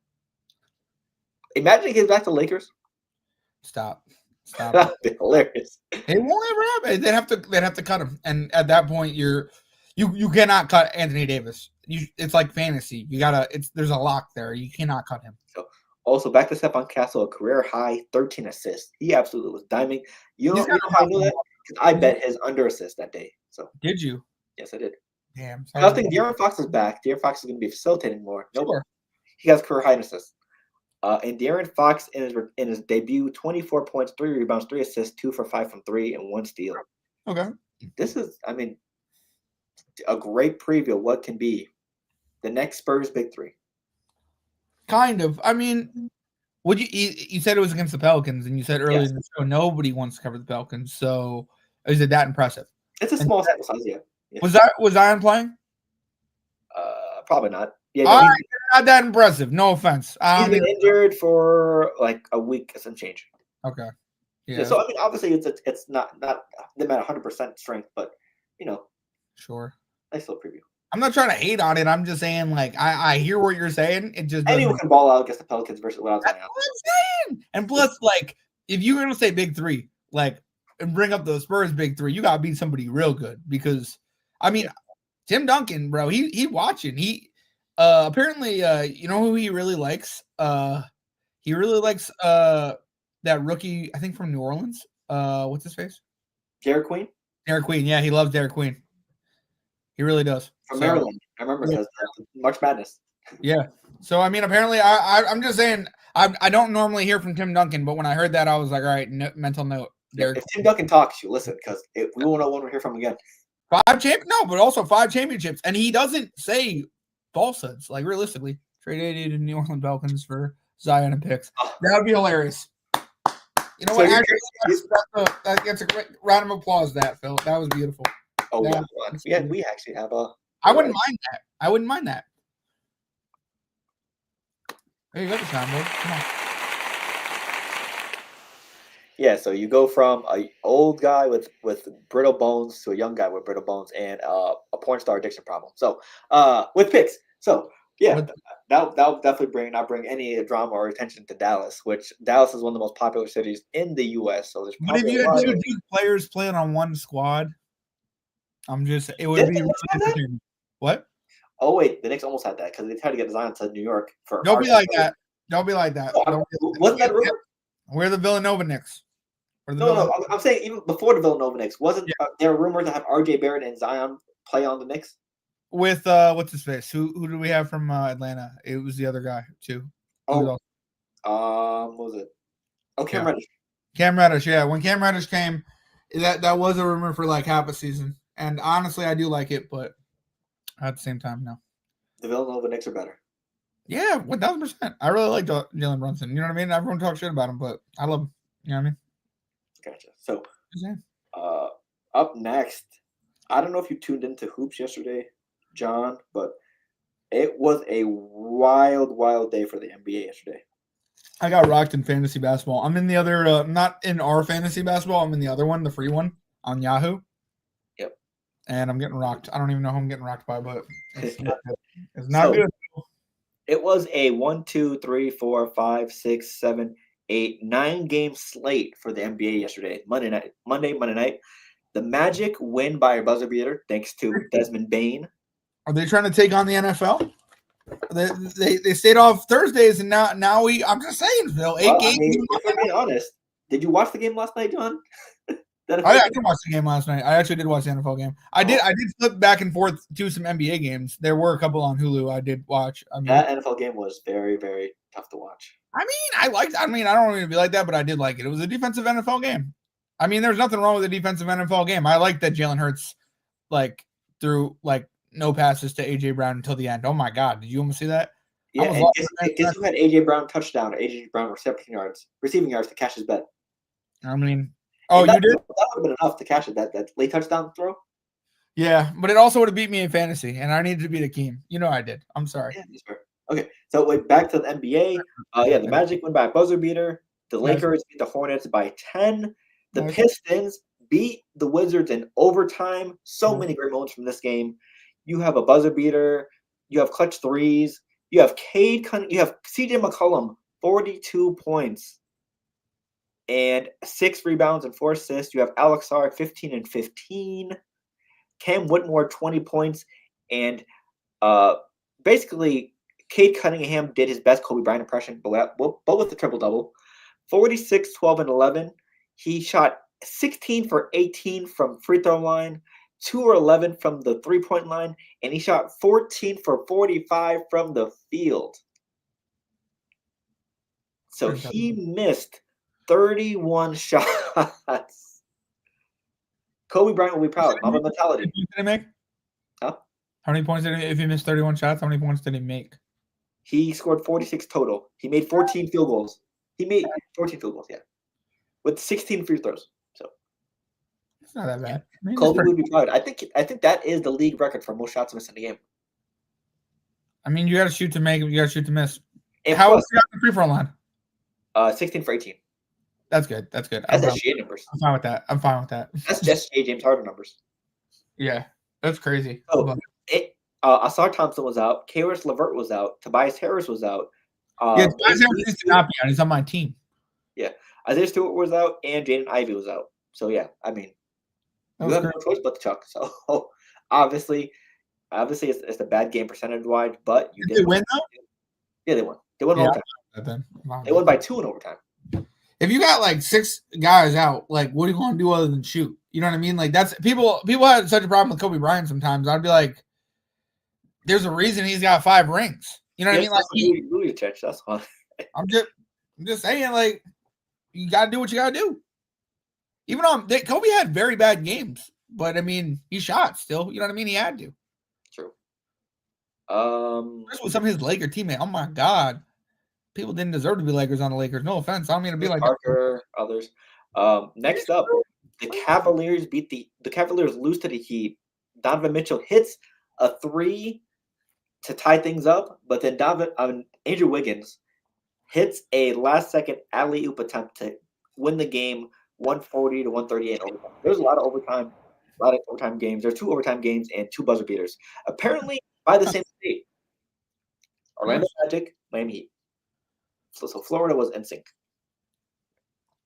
Imagine he gets back to Lakers. Stop. That'd be hilarious. It won't ever happen. They'd have to cut him, and at that point, you cannot cut Anthony Davis. It's like fantasy. There's a lock there. You cannot cut him. So, also, back to Stephon Castle, a career high 13 assists. He absolutely was diming. You know how I know that? Because I bet his under assist that day. So did you? Yes, I did. Damn. I was thinking DeAaron Fox is back. DeAaron Fox is going to be facilitating more. Nope. Sure. He has career high assists. And DeAaron Fox in his debut, 24 points, 3 rebounds, 3 assists, 2 for 5 from 3, and 1 steal. Okay. This is, a great preview of what can be the next Spurs big three. Kind of. I mean, would you said it was against the Pelicans, and you said earlier in the show nobody wants to cover the Pelicans. So is it that impressive? It's a small sample size, yeah. Was Zion playing? Probably not. Yeah, All right, not that impressive. No offense. He's been injured for like a week and some change. Okay. Yeah. So obviously it's not they met 100% strength, but sure. Nice little preview. I'm not trying to hate on it. I'm just saying, like, I hear what you're saying. It just anyone can ball out against the Pelicans versus without Zion. That's what I'm saying. And plus, like, if you're gonna say big three, like, and bring up the Spurs big three, you gotta beat somebody real good because, Tim Duncan, bro, he watching. He apparently, you know who he really likes? He really likes that rookie, I think from New Orleans. What's his face? Derek Queen. Derek Queen, yeah, he loves Derek Queen. He really does. From Maryland. I remember because March Madness. Yeah. So apparently, I'm just saying, I don't normally hear from Tim Duncan, but when I heard that, I was like, all right, mental note. Derek. If Tim Duncan talks, you listen because we won't know when we hear from him again. 5 championships, and he doesn't say falsehoods. Like realistically, trade AD to New Orleans Pelicans for Zion and picks. That would be hilarious. You know what? That's a great round of applause. That Phil, that was beautiful. Oh yeah, we actually have a. I wouldn't mind that. There you go, the soundboard. Come on. Yeah, so you go from an old guy with brittle bones to a young guy with brittle bones and a porn star addiction problem. So with picks. So yeah, that'll definitely not bring any drama or attention to Dallas, which Dallas is one of the most popular cities in the U.S. So there's but if you had 2 players playing on one squad, it would be really what? Oh wait, the Knicks almost had that because they tried to get Zion to New York for. Don't be like that. Don't be like that. Wasn't that rumor? We're the Villanova Knicks. No. I'm saying even before the Villanova Knicks, wasn't there rumors to have RJ Barrett and Zion play on the Knicks? With what's his face? Who do we have from Atlanta? It was the other guy too. What was it? Oh, Cam Reddish. Cam Reddish, yeah. When Cam Reddish came, that was a rumor for like half a season. And honestly, I do like it, but at the same time, no. The Villanova Knicks are better. Yeah, 1,000%. I really like Jalen Brunson. You know what I mean? Everyone talks shit about him, but I love him. You know what I mean? Gotcha. So, up next, I don't know if you tuned into Hoops yesterday, John, but it was a wild, wild day for the NBA yesterday. I got rocked in fantasy basketball. I'm in the other, not in our fantasy basketball. I'm in the other one, the free one on Yahoo. Yep. And I'm getting rocked. I don't even know who I'm getting rocked by, but it's not good. It's not good. It was a 1, 2, 3, 4, 5, 6, 7, 8, 9 game slate for the NBA yesterday. Monday night. The Magic win by a buzzer beater thanks to Desmond Bain. Are they trying to take on the NFL? They stayed off Thursdays, and now I'm just saying, Phil. 8 games. I mean, if I'm being honest, did you watch the game last night, John? I did watch the game last night. I actually did watch the NFL game. I did flip back and forth to some NBA games. There were a couple on Hulu I did watch. I mean, that NFL game was very, very tough to watch. I don't mean to be like that, but I did like it. It was a defensive NFL game. I mean, there's nothing wrong with a defensive NFL game. I like that Jalen Hurts threw no passes to AJ Brown until the end. Oh my God, did you almost see that? Yeah, and guess who had AJ Brown touchdown? AJ Brown receiving yards to cash his bet. I mean, you did? That would have been enough to cash it. That late touchdown throw. Yeah, but it also would have beat me in fantasy, and I needed to beat Akeem. You know I did. I'm sorry. Yeah, that's fair. Okay, so back to the NBA. The Magic win by a buzzer beater. The Lakers beat the Hornets by 10. The Pistons beat the Wizards in overtime. So many great moments from this game. You have a buzzer beater. You have clutch threes. You have Cade Cunningham. You have CJ McCollum, 42 points and 6 rebounds and 4 assists. You have Alex Sarr, 15 and 15. Cam Whitmore, 20 points. And basically, Cade Cunningham did his best Kobe Bryant impression, but with the triple-double. 46, 12, and 11. He shot 16 for 18 from free throw line, 2 or 11 from the three-point line, and he shot 14 for 45 from the field. So he missed 31 shots. Kobe Bryant will be proud. Mamba mentality. How many points did he make? Huh? How many points if he missed 31 shots, how many points did he make? He scored 46 total. He made 14 field goals. He made 14 field goals, with 16 free throws. So it's not that bad. I mean, Kobe would be proud. I think that is the league record for most shots missed in a game. I mean, you got to shoot to make. You got to shoot to miss. And how was he on the free throw line? 16 for 18. That's good. That's good. That's SGA numbers. I'm fine with that. That's just James Harden numbers. Yeah, that's crazy. Asar Thompson was out. Karis LeVert was out. Tobias Harris was out. Tobias Harris needs to not be out. He's on my team. Yeah, Isaiah Stewart was out, and Jaden Ivey was out. So yeah, I mean, you have no choice but to chuck. So obviously, it's a bad game percentage-wise, but you did they win though? Yeah, they won. They won overtime. They won by 2 in overtime. If you got 6 guys out, what are you going to do other than shoot? You know what I mean? That's people had such a problem with Kobe Bryant sometimes. I'd be like, there's a reason he's got 5 rings. You know what I mean? That's fine. I'm just saying, you got to do what you got to do. Even though Kobe had very bad games, but I mean, he shot still. You know what I mean? He had to. True. With some of his Laker teammates. Oh my God. People didn't deserve to be Lakers on the Lakers. No offense. I don't mean to be like Parker, others. Next up, the Cavaliers the Cavaliers lose to the Heat. Donovan Mitchell hits a 3 to tie things up, but then Andrew Wiggins hits a last-second alley-oop attempt to win the game, 140 to 138 overtime. There's a lot of overtime games. There's 2 overtime games and 2 buzzer beaters. Apparently, by the same state. Orlando Magic, Miami Heat. So Florida was in sync.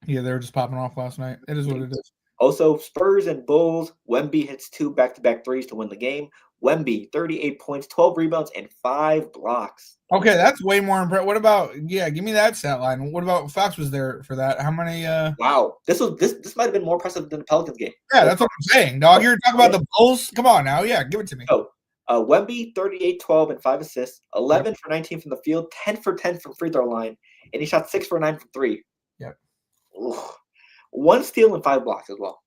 Yeah, they were just popping off last night. It is what it is. Also, Spurs and Bulls. Wemby hits 2 back-to-back threes to win the game. Wemby, 38 points, 12 rebounds, and 5 blocks. Okay, that's way more impressive. What about give me that stat line. What about Fox was there for that? How many Wow. This might have been more impressive than the Pelicans game. Yeah, that's what I'm saying, dog. You're talking about the Bulls? Come on now. Yeah, give it to me. So Wemby, 38, 12, and 5 assists, 11 for 19 from the field, 10 for 10 from free throw line, and he shot 6 for 9 from 3. Yep. Ooh. 1 steal and 5 blocks as well.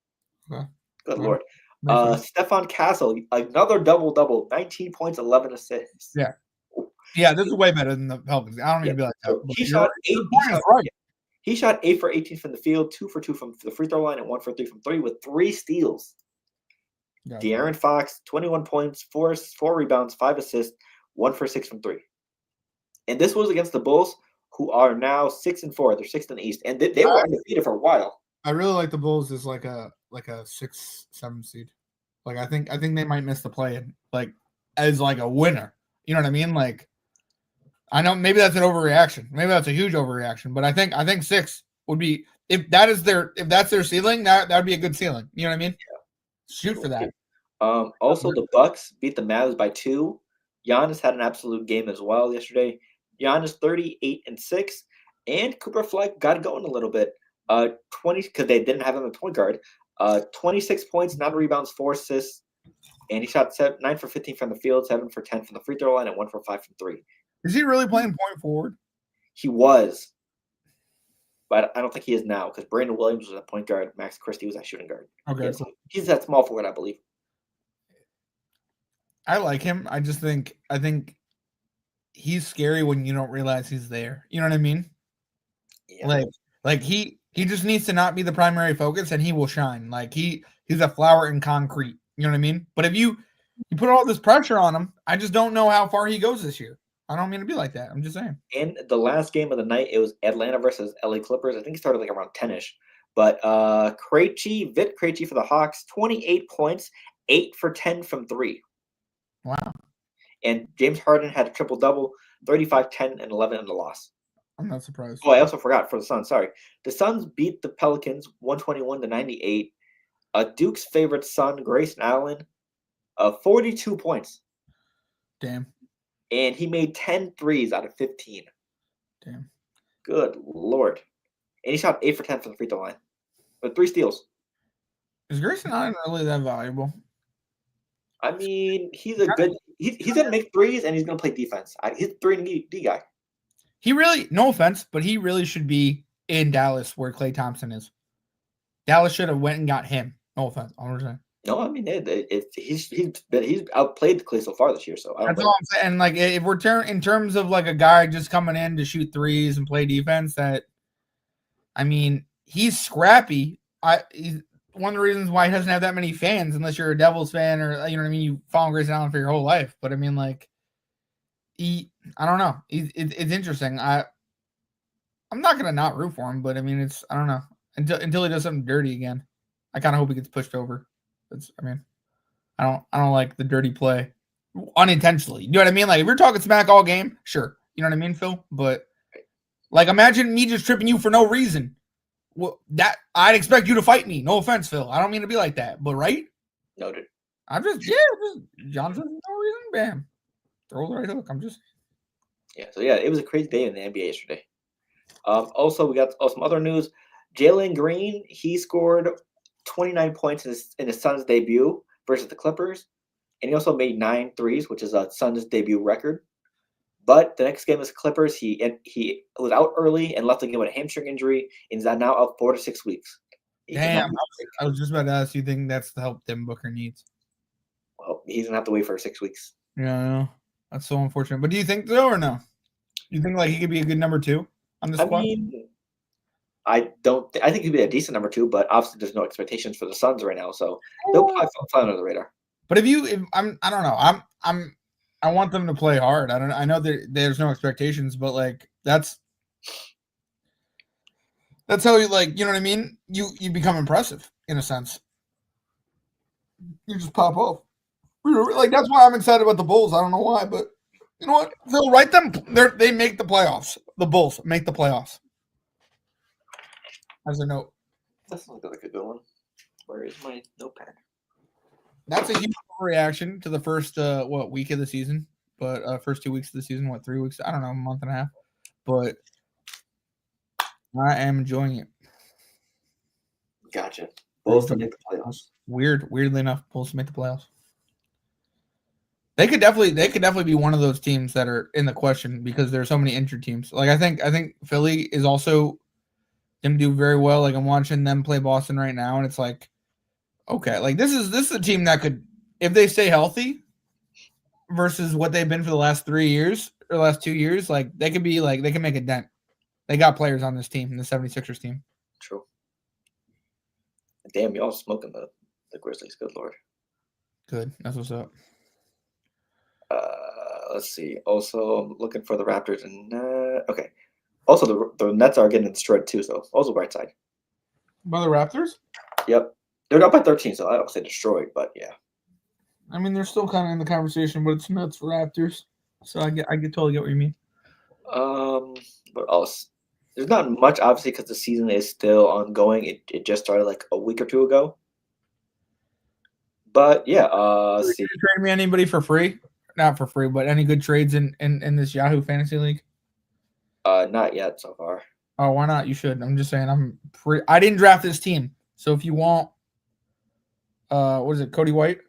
Okay. Good Lord. Stephon Castle, another double-double, 19 points, 11 assists. Yeah. Yeah, this is way better than the Pelicans. I don't need to be like that. So he shot 8 for 18 from the field, 2 for 2 from the free throw line, and 1 for 3 from 3 with 3 steals. Yeah. DeAaron Fox, 21 points, 4 rebounds, 5 assists, 1 for 6 from 3. And this was against the Bulls. who are now 6-4. They're sixth in the East, and they were undefeated for a while. I really like the Bulls as like a 6-7 seed. Like I think they might miss the play-in, like as like a winner. You know what I mean? Like I know maybe that's an overreaction. Maybe that's a huge overreaction, but I think 6 would be if that's their ceiling, that would be a good ceiling. You know what I mean? Yeah. Shoot for that. Also, the Bucks beat the Mavs by 2. Giannis had an absolute game as well yesterday. Giannis 38-6, and Cooper Fleck got it going a little bit. 20 because they didn't have him at point guard. 26 points, 9 rebounds, 4 assists, and he shot 9 for 15 from the field, 7 for 10 from the free throw line, and 1 for 5 from 3. Is he really playing point forward? He was, but I don't think he is now because Brandon Williams was at point guard. Max Christie was at shooting guard. Okay, he's at small forward, I believe. I like him. I think he's scary when you don't realize he's there. You know what I mean? Yeah. Like he just needs to not be the primary focus, and he will shine. Like he's a flower in concrete. You know what I mean? But if you put all this pressure on him, I just don't know how far he goes this year. I don't mean to be like that. I'm just saying. In the last game of the night, it was Atlanta versus LA Clippers. I think it started like around 10-ish. But Vic Krejci for the Hawks, 28 points, 8 for 10 from 3. Wow. And James Harden had a triple-double, 35, 10, and 11 in the loss. I'm not surprised. Oh, I also forgot for the Suns. Sorry. The Suns beat the Pelicans 121-98. Duke's favorite son, Grayson Allen, 42 points. Damn. And he made 10 threes out of 15. Damn. Good Lord. And he shot 8 for 10 from the free throw line with 3 steals. Is Grayson Allen really that valuable? I mean, he's a good – he's going to make threes and he's going to play defense. He's a 3-and-D guy. He really – no offense, but he really should be in Dallas where Klay Thompson is. Dallas should have went and got him. No offense. I'm saying. No, I mean, he's outplayed Klay so far this year. So that's all I'm saying. Like, if we're in terms of like a guy just coming in to shoot threes and play defense, I mean, he's scrappy. He's one of the reasons why he doesn't have that many fans, unless you're a Devils fan or you know what I mean. You follow Grayson Allen for your whole life, but I mean, like, I don't know. It's interesting. I'm not gonna not root for him, but I mean, I don't know until he does something dirty again. I kind of hope he gets pushed over. I don't like the dirty play unintentionally. You know what I mean? Like if you're talking smack all game, sure. You know what I mean, Phil? But like imagine me just tripping you for no reason. Well, that I'd expect you to fight me. No offense, Phil. I don't mean to be like that, but right? Noted. I'm just Johnson for no reason. Bam. Throw the right hook. I'm just it was a crazy day in the NBA yesterday. Also we got some other news. Jalen Green, he scored 29 points in his Suns debut versus the Clippers, and he also made 9 threes, which is a Suns debut record. But the next game is the Clippers. He was out early and left the game with a hamstring injury, and is now out 4 to 6 weeks. Damn, I was just about to ask you, think that's the help Devin Booker needs? Well, he's gonna have to wait for 6 weeks. Yeah, I know. That's so unfortunate. But do you think so or no? You think like he could be a good number 2 on this squad? I think he'd be a decent number 2, but obviously there's no expectations for the Suns right now, so they'll probably fly under the radar. But I don't know. I want them to play hard. I know there's no expectations, but like that's how you like, you know what I mean? You become impressive in a sense. You just pop off. Like that's why I'm excited about the Bulls. I don't know why, but you know what? They'll write them. They make the playoffs. The Bulls make the playoffs. As a note. That sounds like a good one. Where is my notepad? That's a huge reaction to the first week of the season, but first 2 weeks of the season, 3 weeks? I don't know, a month and a half. But I am enjoying it. Gotcha. Bulls to make the playoffs. Weirdly enough, Bulls to make the playoffs. They could definitely be one of those teams that are in the question because there are so many injured teams. Like I think Philly is also going to do very well. Like I'm watching them play Boston right now, and it's like, okay, like this is a team that could, if they stay healthy, versus what they've been for the last 3 years or last 2 years, like they could be like they can make a dent. They got players on this team, the 76ers team. True. Damn, y'all smoking the Grizzlies. Good Lord. Good. That's what's up. Let's see. Also, I'm looking for the Raptors and okay. Also, the Nets are getting destroyed too, so also bright side. By the Raptors? Yep. They're up by 13, so I don't say destroyed, but yeah. I mean, they're still kind of in the conversation, but it's Nets Raptors. So I totally get what you mean. What else? There's not much, obviously, because the season is still ongoing. It just started like a week or two ago. But yeah, Did you trade me anybody for free? Not for free, but any good trades in this Yahoo Fantasy League? Not yet so far. Oh, why not? You should. I'm just saying. I didn't draft this team, so if you want, what is it? Cody White?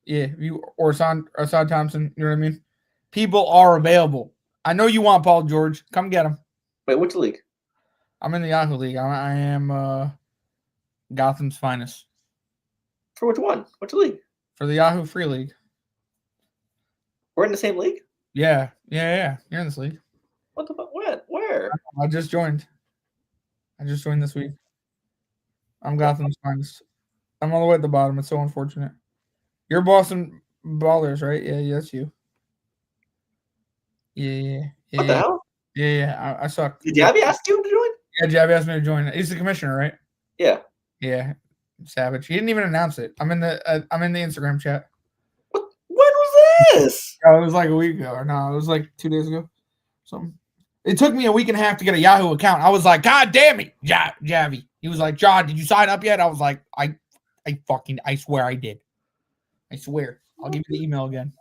Yeah, or Assad Thompson. You know what I mean? People are available. I know you want Paul George. Come get him. Wait, which league? I'm in the Yahoo League. I am Gotham's finest. For which one? Which league? For the Yahoo Free League. We're in the same league? Yeah. You're in this league. What the fuck? When? Where? I just joined this week. I'm Gotham's finest. I'm all the way at the bottom. It's so unfortunate. You're Boston Ballers, right? Yeah, that's you. Yeah. What the hell? Yeah. I suck. Did Jabby ask you to join? Yeah, Jabby asked me to join. He's the commissioner, right? Yeah. Yeah. Savage. He didn't even announce it. I'm in the Instagram chat. When was this? Oh, it was like a week ago, or no, it was like 2 days ago. Something. It took me a week and a half to get a Yahoo account. I was like, God damn it, Javi. He was like, John, did you sign up yet? I was like, I swear I did. I swear. I'll give you the email again.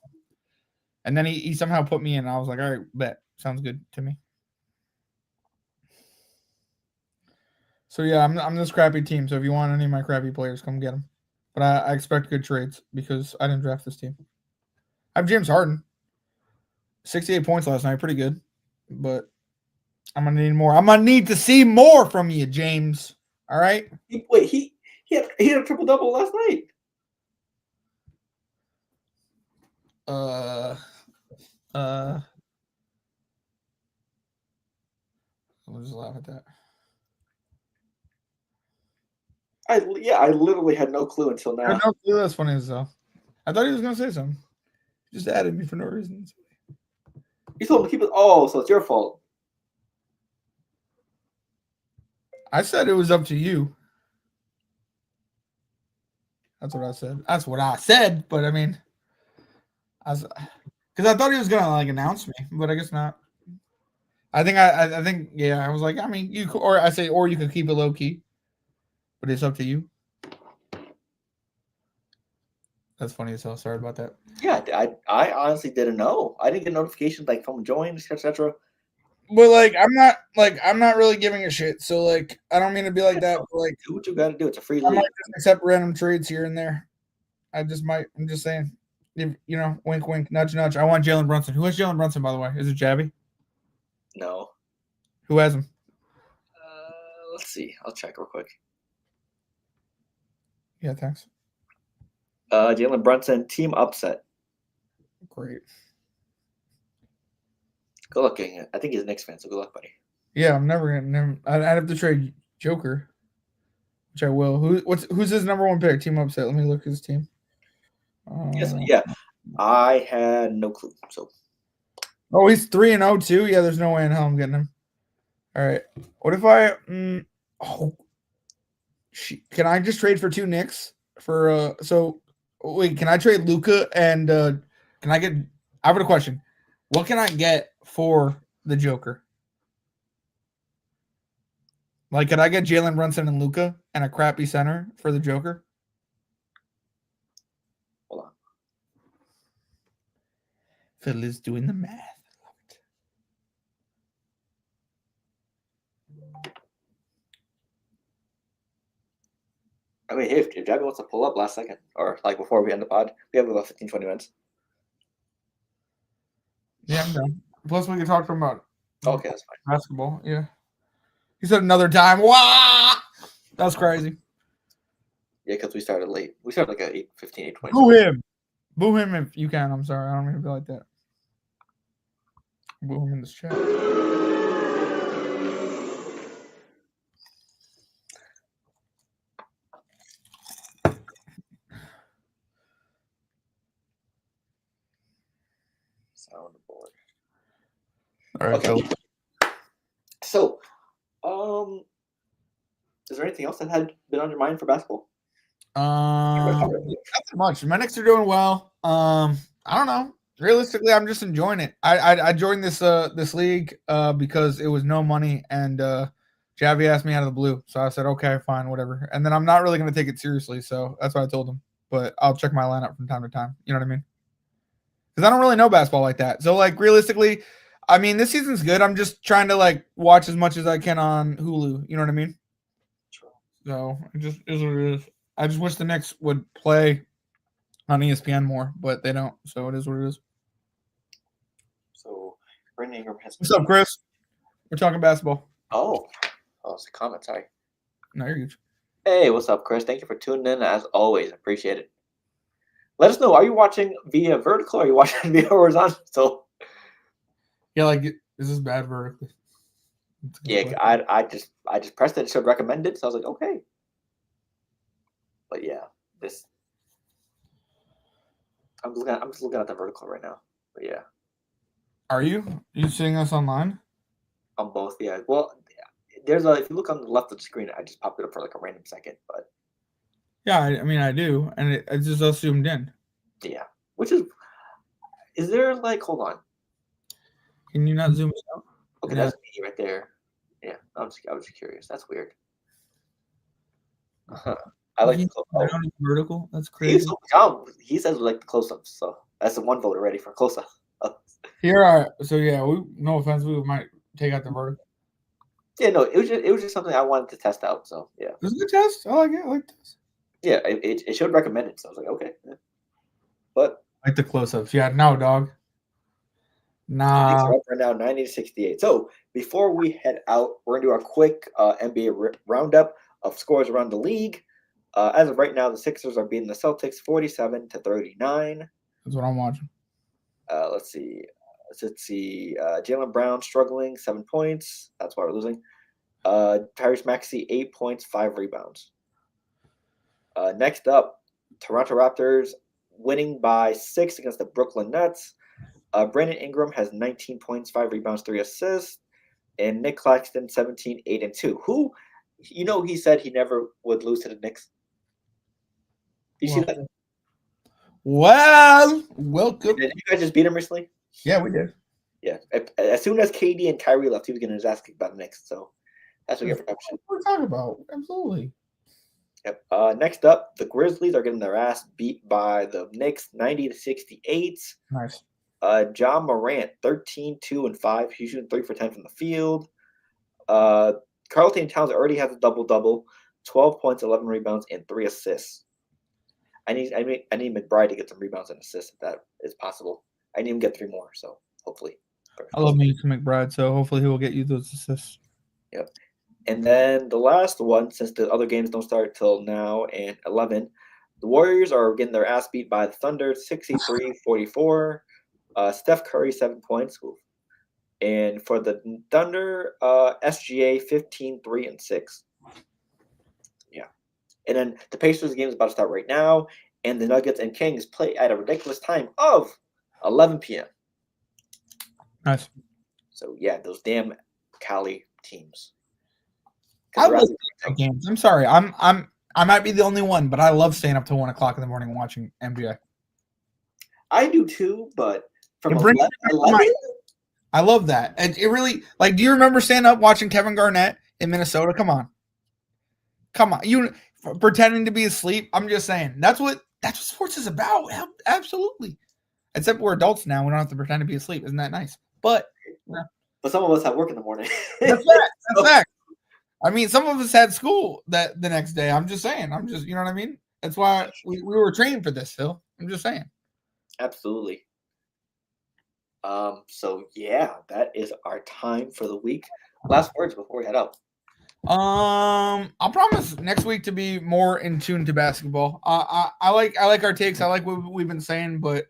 And then he somehow put me in. I was like, all right, bet. Sounds good to me. So yeah, I'm this crappy team. So if you want any of my crappy players, come get them. But I expect good trades because I didn't draft this team. I have James Harden. 68 points last night, pretty good. But I'm gonna need more. I'm gonna need to see more from you, James. All right. Wait, he had a triple double last night. I'll just laugh at that. I literally had no clue until now. No clue. That's funny as hell. I thought he was gonna say something. He just added me for no reason. You told him to keep it. Oh, so it's your fault. I said it was up to you. That's what I said. But I mean, because I thought he was gonna like announce me, but I guess not. I think I was like, I mean, you could, or you could keep it low key, but it's up to you. That's funny as hell. Sorry about that. Yeah, I honestly didn't know. I didn't get notifications like from join, etc. But I'm not really giving a shit. So like, I don't mean to be like that. But like, do what you got to do. It's a free I league. might just accept random trades here and there. I'm just saying. If, wink, wink, nudge, nudge. I want Jalen Brunson. Who has Jalen Brunson, by the way? Is it Jabby? No. Who has him? Let's see. I'll check real quick. Yeah, thanks. Jalen Brunson, team upset. Great. Good luck getting it. I think he's a Knicks fan, so good luck, buddy. Yeah, I'm never gonna. I'd have to trade Joker, which I will. Who's his number one pick? Team upset. Let me look at his team. Yeah. I had no clue. So. Oh, he's 3-0 too. Yeah, there's no way in hell I'm getting him. All right. What if I? Can I just trade for 2 Knicks for? So wait, can I trade Luka and can I get? I have a question. What can I get for the Joker? Like, could I get Jalen Brunson and Luka and a crappy center for the Joker? Hold on. Phil is doing the math. I mean, if Jabby wants to pull up last second or like before we end the pod, we have about 15-20 minutes. Yeah, I'm done. Plus, we can talk to him about Okay, that's fine. basketball. Yeah. He said another time. Wow! That's crazy. Yeah, because we started late. We started like at 8:15, 8:20. Boo him. Boo him if you can. I'm sorry. I don't mean to be like that. Boo him in this chat. Soundboard. All right, Okay. So, is there anything else that had been on your mind for basketball? Not too much. My Knicks are doing well. I don't know. Realistically, I'm just enjoying it. I joined this league because it was no money, and Javi asked me out of the blue, so I said okay, fine, whatever. And then I'm not really going to take it seriously, so that's what I told him. But I'll check my lineup from time to time. You know what I mean? Because I don't really know basketball like that. So like realistically, I mean this season's good. I'm just trying to like watch as much as I can on Hulu. You know what I mean? So it just is what it is. I just wish the Knicks would play on ESPN more, but they don't. So it is what it is. So, Brandon Ingram has. What's up, Chris? We're talking basketball. Oh, it's a comment. Sorry. No, you're good. Hey, what's up, Chris? Thank you for tuning in as always. Appreciate it. Let us know. Are you watching via vertical or are you watching via horizontal? Yeah, like this is bad vertically. Yeah, I just pressed it. It showed recommended, so I was like, okay. But yeah, this. I'm just looking at the vertical right now. But yeah. Are you seeing us online? On both, yeah. Well, there's if you look on the left of the screen, I just popped it up for like a random second, but Yeah, I mean I do, and it just all zoomed in. yeah. Which is there like hold on? Can you not zoom it out? Okay, Yeah. that's me right there. Yeah, I was just curious. That's weird. I like the vertical. That's crazy. He says we like the close-ups, so that's the one vote already for close-up. Here are so yeah. No offense, we might take out the vertical. Yeah, no, it was just something I wanted to test out. So yeah, It was a good test. I like it. I like this. Yeah, it showed recommended, so I was like, okay, yeah. But I like the close-ups. Yeah, no, dog. Nah. Right now, 90-68. So before we head out, we're gonna do our quick NBA roundup of scores around the league. As of right now, the Sixers are beating the Celtics 47-39. That's what I'm watching. Let's see. Jaylen Brown struggling, 7 points. That's why we're losing. Tyrese Maxey, 8 points, 5 rebounds. Next up, Toronto Raptors winning by 6 against the Brooklyn Nets. Brandon Ingram has 19 points, 5 rebounds, 3 assists. And Nick Claxton, 17, 8, and 2. Who, he said he never would lose to the Knicks. You see that? Well, welcome. Did you guys just beat him recently? Yeah, we did. Yeah. As soon as KD and Kyrie left, he was getting his ass kicked by the Knicks. So that's what we get for option. What we're talking about. Absolutely. Yep. Next up, the Grizzlies are getting their ass beat by the Knicks 90-68. Nice. John Morant, 13, 2, and 5. He's shooting 3 for 10 from the field. Karl-Anthony Towns already has a double-double, 12 points, 11 rebounds, and 3 assists. I need McBride to get some rebounds and assists if that is possible. I need him to get 3 more, so hopefully. I love me some McBride, so hopefully he will get you those assists. Yep. And then the last one, since the other games don't start till now and 11, the Warriors are getting their ass beat by the Thunder, 63-44. Steph Curry, 7 points. And for the Thunder, SGA, 15, 3, and 6. Yeah. And then the Pacers game is about to start right now. And the Nuggets and Kings play at a ridiculous time of 11 p.m. Nice. So, yeah, those damn Cali teams. I love games. I'm sorry. I might be the only one, but I love staying up till 1 o'clock in the morning watching NBA. I do too, but from 11, I love that. And it really, like, do you remember staying up watching Kevin Garnett in Minnesota? Come on. You pretending to be asleep. I'm just saying. That's what sports is about. Absolutely. Except we're adults now. We don't have to pretend to be asleep. Isn't that nice? But some of us have work in the morning. That's fact. I mean, some of us had school the next day. I'm just saying. You know what I mean? That's why we were trained for this, Phil. I'm just saying. Absolutely. So yeah, that is our time for the week. Last words before we head out. I'll promise next week to be more in tune to basketball. I like our takes. I like what we've been saying, but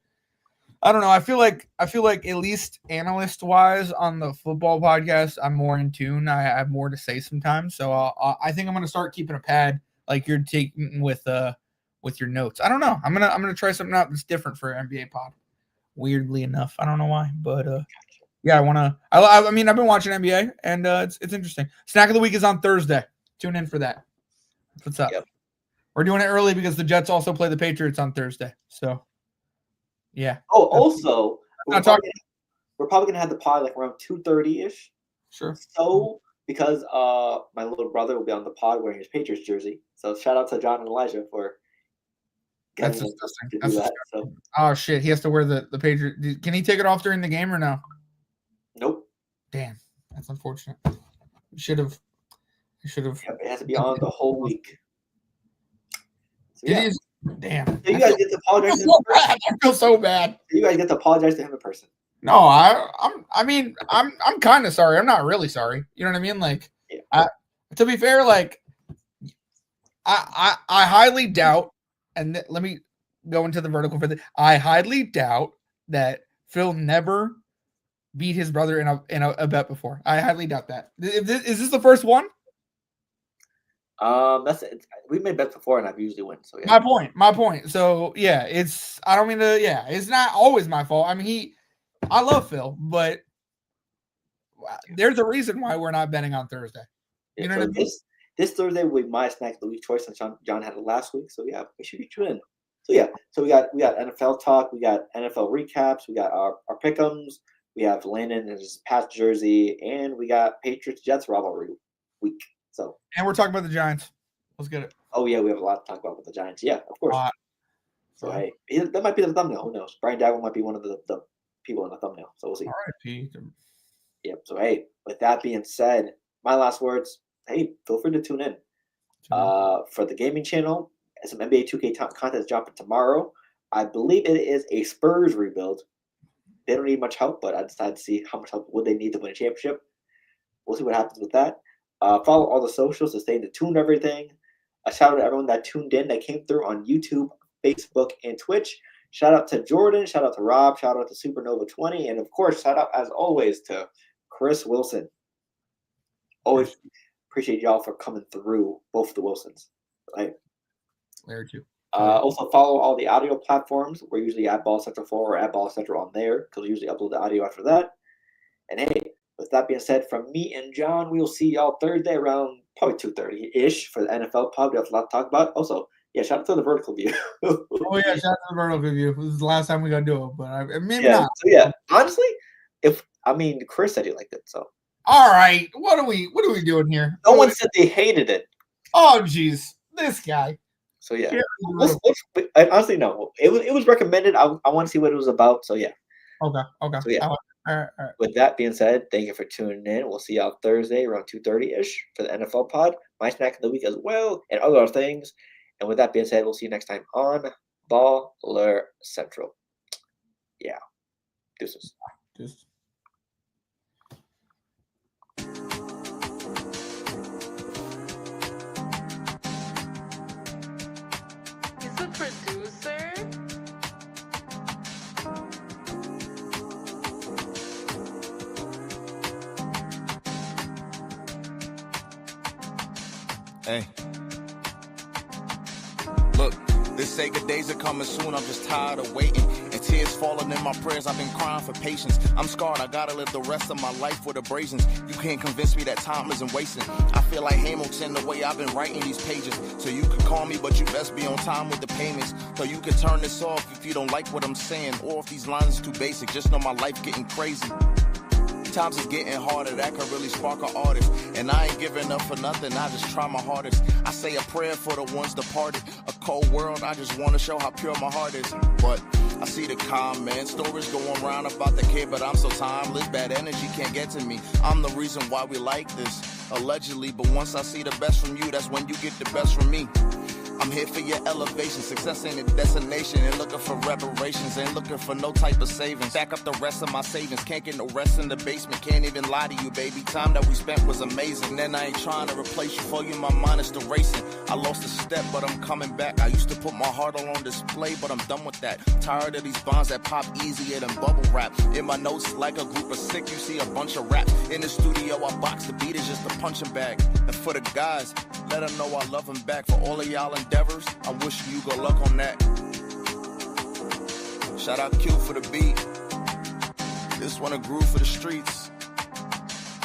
I don't know. I feel like at least analyst wise on the football podcast, I'm more in tune. I have more to say sometimes. So I think I'm gonna start keeping a pad like you're taking with your notes. I don't know. I'm gonna try something out that's different for NBA pod. Weirdly enough, I don't know why, but yeah, I want to. I mean, I've been watching NBA, and it's interesting. Snack of the week is on Thursday. Tune in for that. That's what's up. Yep. We're doing it early because the Jets also play the Patriots on Thursday. So, yeah. Oh, also, we're Not talking- probably gonna have the pod like around 2:30ish. Sure. So because my little brother will be on the pod wearing his Patriots jersey. So shout out to John and Elijah for That's getting him disgusting. to do That's that. disgusting. So Oh shit, he has to wear the Patriot. Can he take it off during the game or no? nope. Damn, that's unfortunate. Should have. Yep, it has to be on the whole week. So, It yeah. is. Damn. So you guys get to apologize to him so in person. bad. I feel so bad. You guys get to apologize to him in person. No, I'm kind of sorry. I'm not really sorry. You know what I mean? Like, Yeah. to be fair, like, I highly doubt, and let me go into the vertical for this. I highly doubt that Phil never beat his brother in a bet before. I highly doubt that. Is this the first one? That's it. We made bets before, and I've usually won. So yeah. My point. So yeah, it's. I don't mean to. Yeah, it's not always my fault. I mean, I love Phil, but there's a reason why we're not betting on Thursday. You know what I mean? This Thursday will be my snack of the week choice, since John had it last week. So yeah, we should be tuned in. So yeah, so we got NFL talk, we got NFL recaps, we got our pick'ems, we have Landon and his past jersey, and we got Patriots Jets rivalry week. So And we're talking about the Giants. Let's get it. oh yeah, we have a lot to talk about with the Giants. Yeah, of course. So hey, that might be the thumbnail. Who knows? Brian Daggle might be one of the people in the thumbnail. So we'll see. R.I.P. Yep. So hey, with that being said, my last words. Hey, feel free to tune in. For the gaming channel, some NBA 2K content is dropping tomorrow. I believe it is a Spurs rebuild. They don't need much help, but I decided to see how much help would they need to win a championship. We'll see what happens with that. Follow all the socials to stay in tune to everything. A shout out to everyone that tuned in, that came through on YouTube, Facebook, and Twitch. Shout out to Jordan. Shout out to Rob. Shout out to Supernova20. And, of course, shout out, as always, to Chris Wilson. Always appreciate y'all for coming through, both the Wilsons. Right? There too. Also, follow all the audio platforms. We're usually at Ball Central 4 or at Ball Central on there, because we usually upload the audio after that. And, hey, with that being said, from me and John, we will see y'all Thursday around probably 2:30-ish for the NFL pod. We have a lot to talk about. Also, yeah, shout out to the vertical view. Oh yeah, shout out to the vertical view. This is the last time we're gonna do it, but maybe yeah, not. So yeah, honestly, Chris said he liked it. So all right, what are we doing here? no one said they hated it. Oh jeez, this guy. So yeah, honestly, no. It was recommended. I want to see what it was about. So yeah. Okay. So yeah. All right. With that being said, thank you for tuning in. We'll see y'all Thursday around 2:30-ish for the NFL pod, my snack of the week as well, and other things. And with that being said, we'll see you next time on Baller Central. Yeah. Deuces. He's a producer. Hey. Look, this Sega days are coming soon. I'm just tired of waiting. And tears falling in my prayers. I've been crying for patience. I'm scarred. I gotta live the rest of my life with abrasions. You can't convince me that time isn't wasting. I feel like Hamilton the way I've been writing these pages. So you can call me, but you best be on time with the payments. So you can turn this off if you don't like what I'm saying. Or if these lines are too basic. Just know my life getting crazy. Times is getting harder, that could really spark an artist. And I ain't giving up for nothing, I just try my hardest. I say a prayer for the ones departed. A cold world, I just want to show how pure my heart is. But I see the comments, stories going around about the kid, but I'm so timeless. Bad energy can't get to me. I'm the reason why we like this, allegedly. But once I see the best from you, that's when you get the best from me. I'm here for your elevation. Success ain't a destination. Ain't looking for reparations. Ain't looking for no type of savings. Stack up the rest of my savings. Can't get no rest in the basement. Can't even lie to you, baby. Time that we spent was amazing. Then I ain't trying to replace you. For you, my mind is still racing. I lost a step, but I'm coming back. I used to put my heart all on display, but I'm done with that. Tired of these bonds that pop easier than bubble wrap. In my notes, like a group of sick, you see a bunch of rap. In the studio, I box the beat is just a punching bag. And for the guys, let them know I love them back. For all of y'all endeavors, I'm wishing you good luck on that. Shout out Q for the beat. This one a groove for the streets.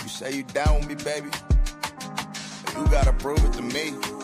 You say you down with me, baby. You gotta prove it to me.